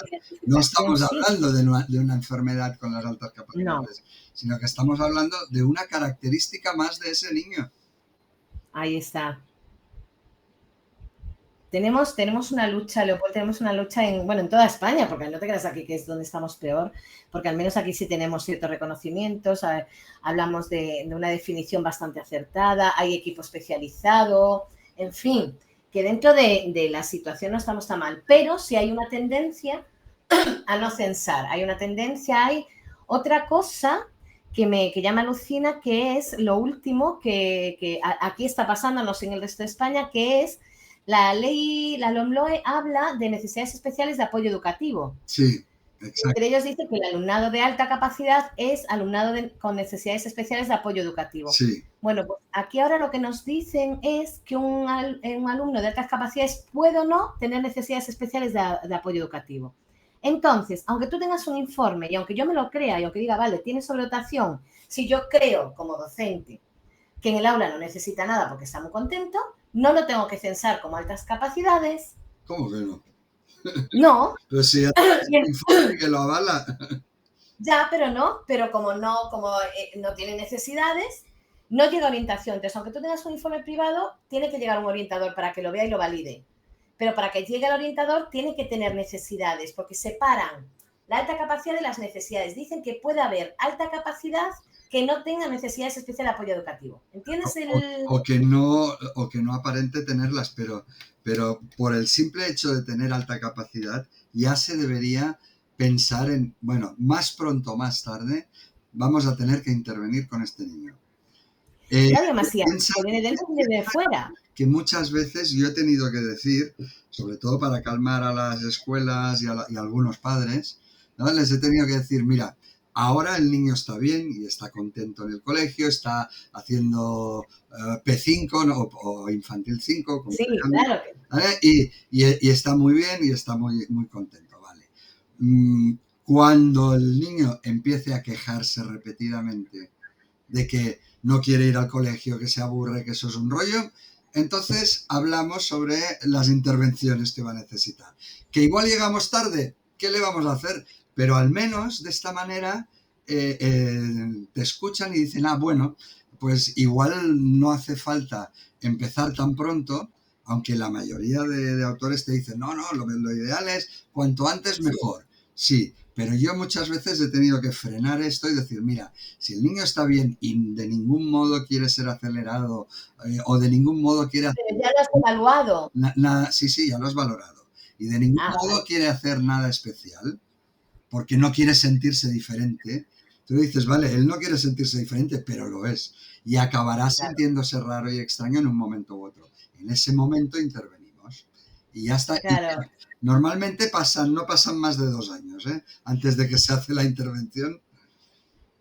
Speaker 2: No
Speaker 1: identificación,
Speaker 2: estamos
Speaker 1: sí.
Speaker 2: hablando de una enfermedad con las altas
Speaker 1: No,
Speaker 2: capacidades, sino que estamos hablando de una característica más de ese niño.
Speaker 1: ahí está. Tenemos una lucha, Leopoldo, tenemos una lucha en toda España, porque no te creas aquí que es donde estamos peor, porque al menos aquí sí tenemos ciertos reconocimientos, hablamos de una definición bastante acertada, hay equipo especializado, en fin, que dentro de la situación no estamos tan mal, pero sí hay una tendencia a no censar, hay otra cosa que ya me alucina, que es lo último que aquí está pasando, no sé en el resto de España, que es la ley, la LOMLOE habla de necesidades especiales de apoyo educativo.
Speaker 2: Sí, exacto.
Speaker 1: Entre ellos dice que el alumnado de alta capacidad es alumnado con necesidades especiales de apoyo educativo.
Speaker 2: Sí,
Speaker 1: Bueno, pues aquí ahora lo que nos dicen es que un alumno de altas capacidades puede o no tener necesidades especiales de apoyo educativo. Entonces, aunque tú tengas un informe y aunque yo me lo crea y aunque diga, vale, tiene sobredotación, si yo creo como docente que en el aula no necesita nada porque está muy contento, no lo tengo que censar como altas capacidades.
Speaker 2: ¿cómo que no?
Speaker 1: No,
Speaker 2: Pero si hay un informe que lo avala.
Speaker 1: ya, pero no, pero como no tiene necesidades, no llega orientación. Entonces, aunque tú tengas un informe privado, tiene que llegar un orientador para que lo vea y lo valide. Pero para que llegue el orientador, tiene que tener necesidades, porque separan la alta capacidad de las necesidades. Dicen que puede haber alta capacidad que no tenga necesidades especiales de apoyo educativo. ¿Entiendes
Speaker 2: o,
Speaker 1: el...?
Speaker 2: o que no aparente tenerlas, pero por el simple hecho de tener alta capacidad ya se debería pensar en, bueno, más pronto o más tarde vamos a tener que intervenir con este niño.
Speaker 1: Claudia Macías,
Speaker 2: Piensa,
Speaker 1: que viene dentro y viene de fuera.
Speaker 2: que muchas veces yo he tenido que decir, sobre todo para calmar a las escuelas y a algunos padres, ¿no? Les he tenido que decir, mira, ahora el niño está bien y está contento en el colegio, está haciendo P5, ¿no? o infantil 5, como
Speaker 1: Sí,
Speaker 2: se llame,
Speaker 1: claro.
Speaker 2: ¿vale? Y está muy bien y está muy, muy contento, ¿vale? Cuando el niño empiece a quejarse repetidamente de que no quiere ir al colegio, que se aburre, que eso es un rollo, Entonces hablamos sobre las intervenciones que va a necesitar. Que igual llegamos tarde, ¿qué le vamos a hacer? Pero al menos de esta manera te escuchan y dicen, ah, bueno, pues igual no hace falta empezar tan pronto, aunque la mayoría de autores te dicen, no, lo ideal es cuanto antes mejor. Sí, pero yo muchas veces he tenido que frenar esto y decir, mira, si el niño está bien y de ningún modo quiere ser acelerado o de ningún modo quiere hacer...
Speaker 1: Pero ya lo has evaluado.
Speaker 2: Nada, sí, ya lo has valorado. Y de ningún modo
Speaker 1: vale.
Speaker 2: quiere hacer nada especial porque no quiere sentirse diferente. Tú dices, vale, él no quiere sentirse diferente, pero lo es. Y acabará sintiéndose raro y extraño en un momento u otro. En ese momento intervenimos. Y ya está.
Speaker 1: Claro.
Speaker 2: Normalmente no pasan más de 2 años, antes de que se hace la intervención.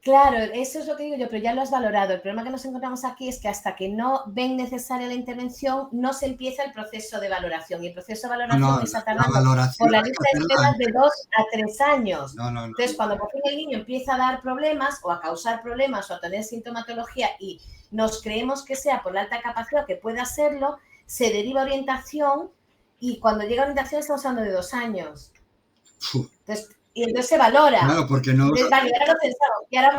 Speaker 1: Claro, eso es lo que digo yo, pero ya lo has valorado. El problema que nos encontramos aquí es que hasta que no ven necesaria la intervención, no se empieza el proceso de valoración. Y el proceso de valoración está tardando por la lista de espera de 2 a 3 años. Entonces, cuando por fin el niño empieza a dar problemas o a causar problemas o a tener sintomatología y nos creemos que sea por la alta capacidad que pueda serlo, se deriva orientación y cuando llega orientación estamos hablando de 2 años. Y entonces se valora.
Speaker 2: Claro, porque no.
Speaker 1: Entonces, vale, ahora lo pensamos. Y ahora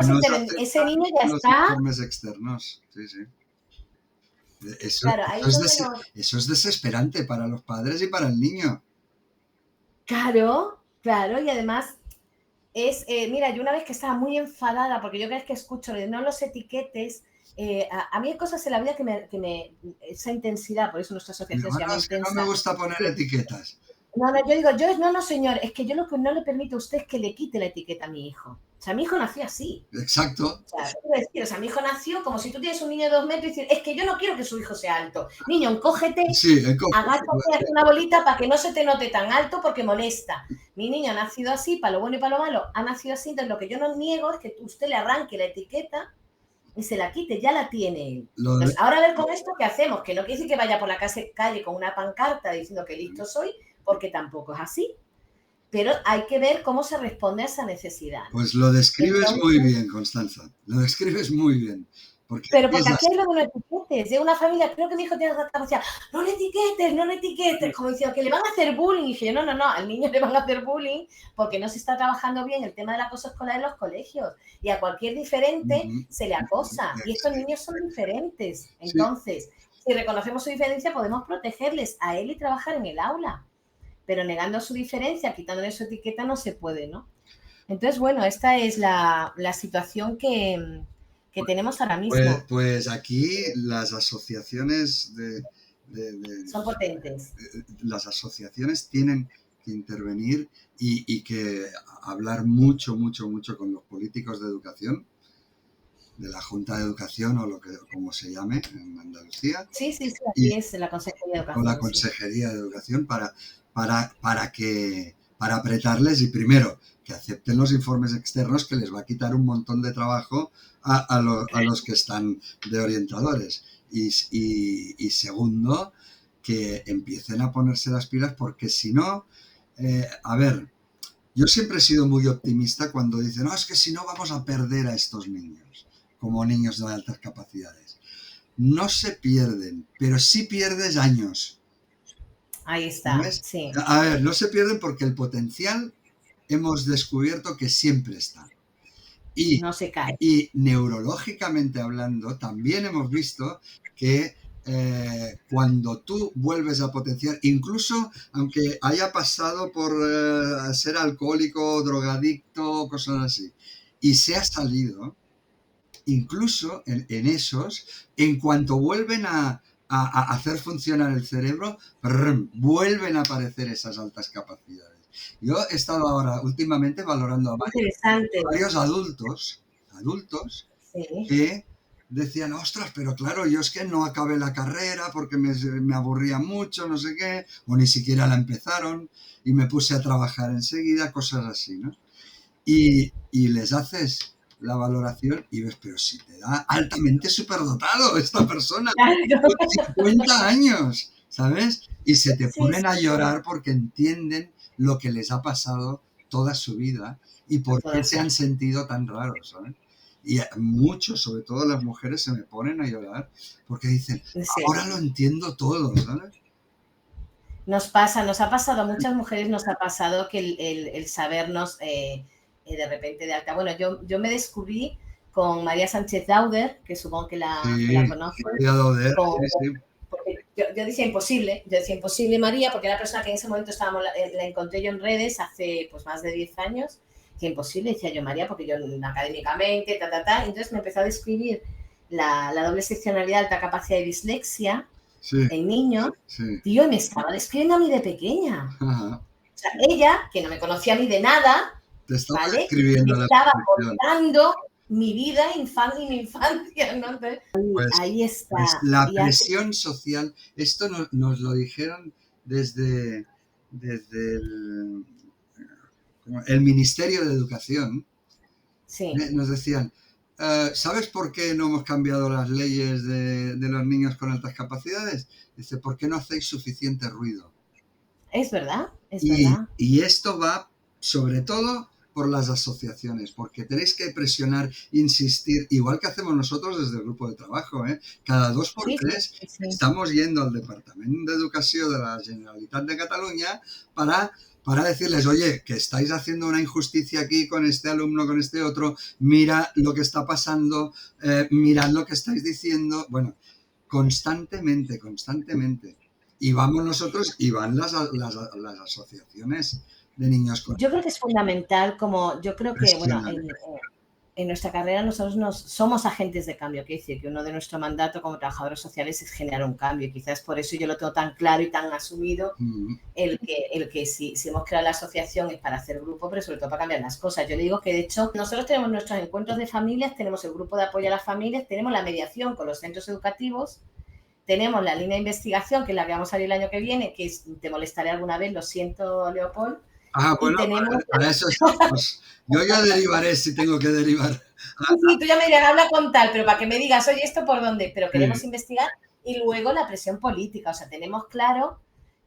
Speaker 1: ese niño ya
Speaker 2: los
Speaker 1: está.
Speaker 2: Informes externos, sí. Eso,
Speaker 1: claro,
Speaker 2: eso es desesperante para los padres y para el niño.
Speaker 1: Claro, y además es, mira, yo una vez que estaba muy enfadada, porque yo cada vez que escucho no los etiquetes, a mí hay cosas en la vida que me esa intensidad, por eso nuestra asociación se llama Intensa.
Speaker 2: No me gusta poner etiquetas.
Speaker 1: No, yo digo, no, señor, es que yo lo que no le permito a usted es que le quite la etiqueta a mi hijo. O sea, mi hijo nació así.
Speaker 2: Exacto.
Speaker 1: O sea, mi hijo nació como si tú tienes un niño de 2 metros y dices, es que yo no quiero que su hijo sea alto. Niño, encógete, agáchate, haz una bolita para que no se te note tan alto porque molesta. Mi niño ha nacido así, para lo bueno y para lo malo, ha nacido así, entonces lo que yo no niego es que usted le arranque la etiqueta y se la quite, ya la tiene él. Entonces, ahora a ver con esto qué hacemos, que no quiere decir que vaya por la calle con una pancarta diciendo que listo soy, porque tampoco es así. Pero hay que ver cómo se responde a esa necesidad.
Speaker 2: Pues lo describes muy bien, Constanza. Lo describes muy bien.
Speaker 1: Pero porque aquí hay lo de los etiquetes. De una familia, creo que mi hijo tiene esa capacidad. No le etiquetes. Como diciendo que le van a hacer bullying. Y dije, no, al niño le van a hacer bullying porque no se está trabajando bien el tema del acoso escolar en los colegios. Y a cualquier diferente se le acosa. Y estos niños son diferentes. Entonces, si reconocemos su diferencia, podemos protegerles a él y trabajar en el aula. Pero negando su diferencia, quitándole su etiqueta, no se puede, ¿no? Entonces, bueno, esta es la situación que tenemos ahora mismo.
Speaker 2: Pues aquí las asociaciones
Speaker 1: son potentes.
Speaker 2: Las asociaciones tienen que intervenir y que hablar mucho con los políticos de educación, de la Junta de Educación o como se llame en Andalucía.
Speaker 1: Sí, aquí es la Consejería de Educación.
Speaker 2: O la Consejería de Educación para apretarles y primero que acepten los informes externos, que les va a quitar un montón de trabajo a los que están de orientadores. Y segundo, que empiecen a ponerse las pilas, porque si no, a ver, yo siempre he sido muy optimista cuando dicen, no, es que si no vamos a perder a estos niños, como niños de altas capacidades. No se pierden, pero sí pierdes años.
Speaker 1: Ahí está, sí.
Speaker 2: A ver, no se pierden porque el potencial hemos descubierto que siempre está. Y
Speaker 1: no se cae.
Speaker 2: Y neurológicamente hablando, también hemos visto que cuando tú vuelves a potenciar, incluso aunque haya pasado por ser alcohólico, drogadicto, cosas así, y se ha salido, incluso en esos, en cuanto vuelven a hacer funcionar el cerebro, vuelven a aparecer esas altas capacidades. Yo he estado ahora últimamente valorando a varios adultos
Speaker 1: sí.
Speaker 2: que decían, ostras, pero claro, yo es que no acabé la carrera porque me aburría mucho, no sé qué, o ni siquiera la empezaron y me puse a trabajar enseguida, cosas así, ¿no? Y les haces la valoración y ves, pero si te da altamente superdotado esta persona, con 50 años, ¿sabes? Y se te ponen a llorar porque entienden lo que les ha pasado toda su vida y por qué se han sentido tan raros, ¿sabes? Y muchos, sobre todo las mujeres, se me ponen a llorar porque dicen, ahora lo entiendo todo, ¿sabes?
Speaker 1: Nos ha pasado, a muchas mujeres nos ha pasado que el sabernos de repente de alta. Bueno, yo me descubrí con María Sánchez Dauder, que supongo que la conoces.
Speaker 2: María Dauder, sí.
Speaker 1: Yo decía imposible, María, porque era la persona que en ese momento la encontré yo en redes hace pues más de 10 años, que imposible, decía yo, María, porque yo académicamente, entonces me empezó a describir la doble seccionalidad, alta capacidad de dislexia, en niños, tío, y me estaba describiendo a mí de pequeña.
Speaker 2: Ajá.
Speaker 1: O sea, ella, que no me conocía a mí de nada,
Speaker 2: te estaba
Speaker 1: ¿vale?
Speaker 2: escribiendo
Speaker 1: me estaba contando mi vida, mi infancia, ¿no? Entonces, pues, ahí está.
Speaker 2: Pues la presión social, esto nos lo dijeron desde el Ministerio de Educación.
Speaker 1: Sí.
Speaker 2: Nos decían, ¿sabes por qué no hemos cambiado las leyes de los niños con altas capacidades? Dice, ¿por qué no hacéis suficiente ruido?
Speaker 1: Es verdad, verdad.
Speaker 2: Y esto va sobre todo por las asociaciones, porque tenéis que presionar, insistir, igual que hacemos nosotros desde el grupo de trabajo, ¿eh? Cada 2 por 3 estamos yendo al Departamento de Educación de la Generalitat de Cataluña para decirles, oye, que estáis haciendo una injusticia aquí con este alumno, con este otro, mira lo que está pasando, mirad lo que estáis diciendo, bueno, constantemente. Y vamos nosotros y van las asociaciones de niños con...
Speaker 1: Yo creo que es fundamental, yo creo que, bueno, en nuestra carrera nosotros somos agentes de cambio, quiere decir que uno de nuestro mandato como trabajadores sociales es generar un cambio, y quizás por eso yo lo tengo tan claro y tan asumido, el que si hemos creado la asociación es para hacer grupo, pero sobre todo para cambiar las cosas. Yo le digo que, de hecho, nosotros tenemos nuestros encuentros de familias, tenemos el grupo de apoyo a las familias, tenemos la mediación con los centros educativos, tenemos la línea de investigación, que es la que vamos a abrir el año que viene, que te molestaré alguna vez, lo siento, Leopold.
Speaker 2: Bueno, para eso estamos. Yo ya derivaré si tengo que derivar.
Speaker 1: Sí, tú ya me dirás, habla con tal, pero para que me digas, oye, ¿esto por dónde? Pero queremos investigar. Y luego la presión política, o sea, tenemos claro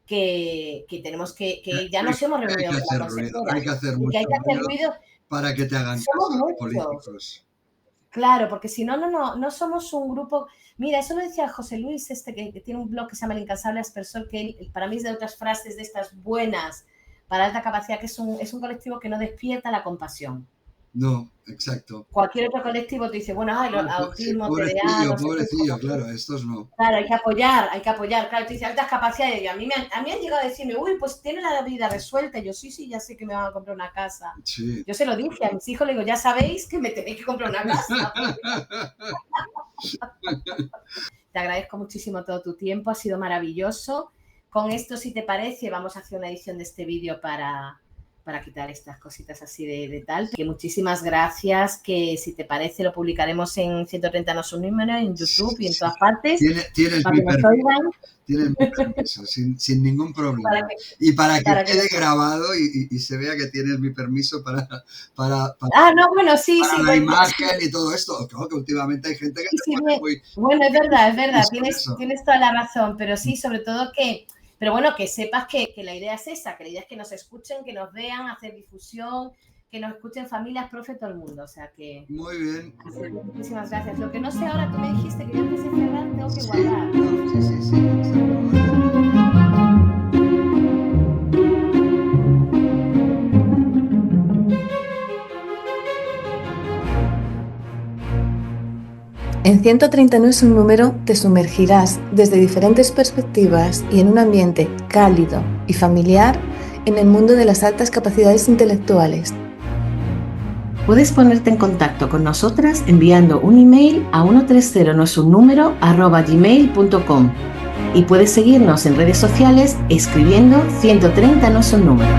Speaker 1: que tenemos que ya nos hemos reunido con la consejera.
Speaker 2: Hay que hacer mucho ruido para que te hagan caso los políticos.
Speaker 1: Claro, porque si no somos un grupo... Mira, eso lo decía José Luis, que tiene un blog que se llama El Incansable Aspersor, que para mí es de otras frases de estas buenas para alta capacidad, que es un colectivo que no despierta la compasión.
Speaker 2: No, exacto.
Speaker 1: Cualquier otro colectivo te dice, bueno, autismo, TDA...
Speaker 2: Pobrecillo, claro, estos no.
Speaker 1: Claro, hay que apoyar. Claro, te dice altas capacidades. Y a mí me han llegado a decirme, uy, pues tiene la vida resuelta. Y yo, sí, ya sé que me van a comprar una casa.
Speaker 2: Sí.
Speaker 1: Yo se lo dije a mis hijos, le digo, ya sabéis que me tenéis que comprar una casa. Te agradezco muchísimo todo tu tiempo, ha sido maravilloso. Con esto, si te parece, vamos a hacer una edición de este vídeo para quitar estas cositas así de tal. Que muchísimas gracias, que si te parece lo publicaremos en 130 no es un número, en YouTube y en todas partes.
Speaker 2: Tienes mi permiso, sin ningún problema. Para que quede grabado y se vea que tienes mi permiso para la imagen y todo esto. Claro que últimamente hay gente que se pone muy...
Speaker 1: Bueno, es verdad, tienes toda la razón, pero sí, sobre todo que... Pero bueno, que sepas que la idea es esa, que la idea es que nos escuchen, que nos vean, hacer difusión, que nos escuchen familias, profe, todo el mundo. O sea que...
Speaker 2: Muy bien.
Speaker 1: Muchísimas gracias. Lo que no sé ahora, tú me dijiste que yo antes de cerrar tengo que guardar.
Speaker 2: Sí.
Speaker 3: En 130 no es un número, te sumergirás desde diferentes perspectivas y en un ambiente cálido y familiar en el mundo de las altas capacidades intelectuales.
Speaker 1: Puedes ponerte en contacto con nosotras enviando un email a 130noesunumero@gmail.com y puedes seguirnos en redes sociales escribiendo 130 no es un número.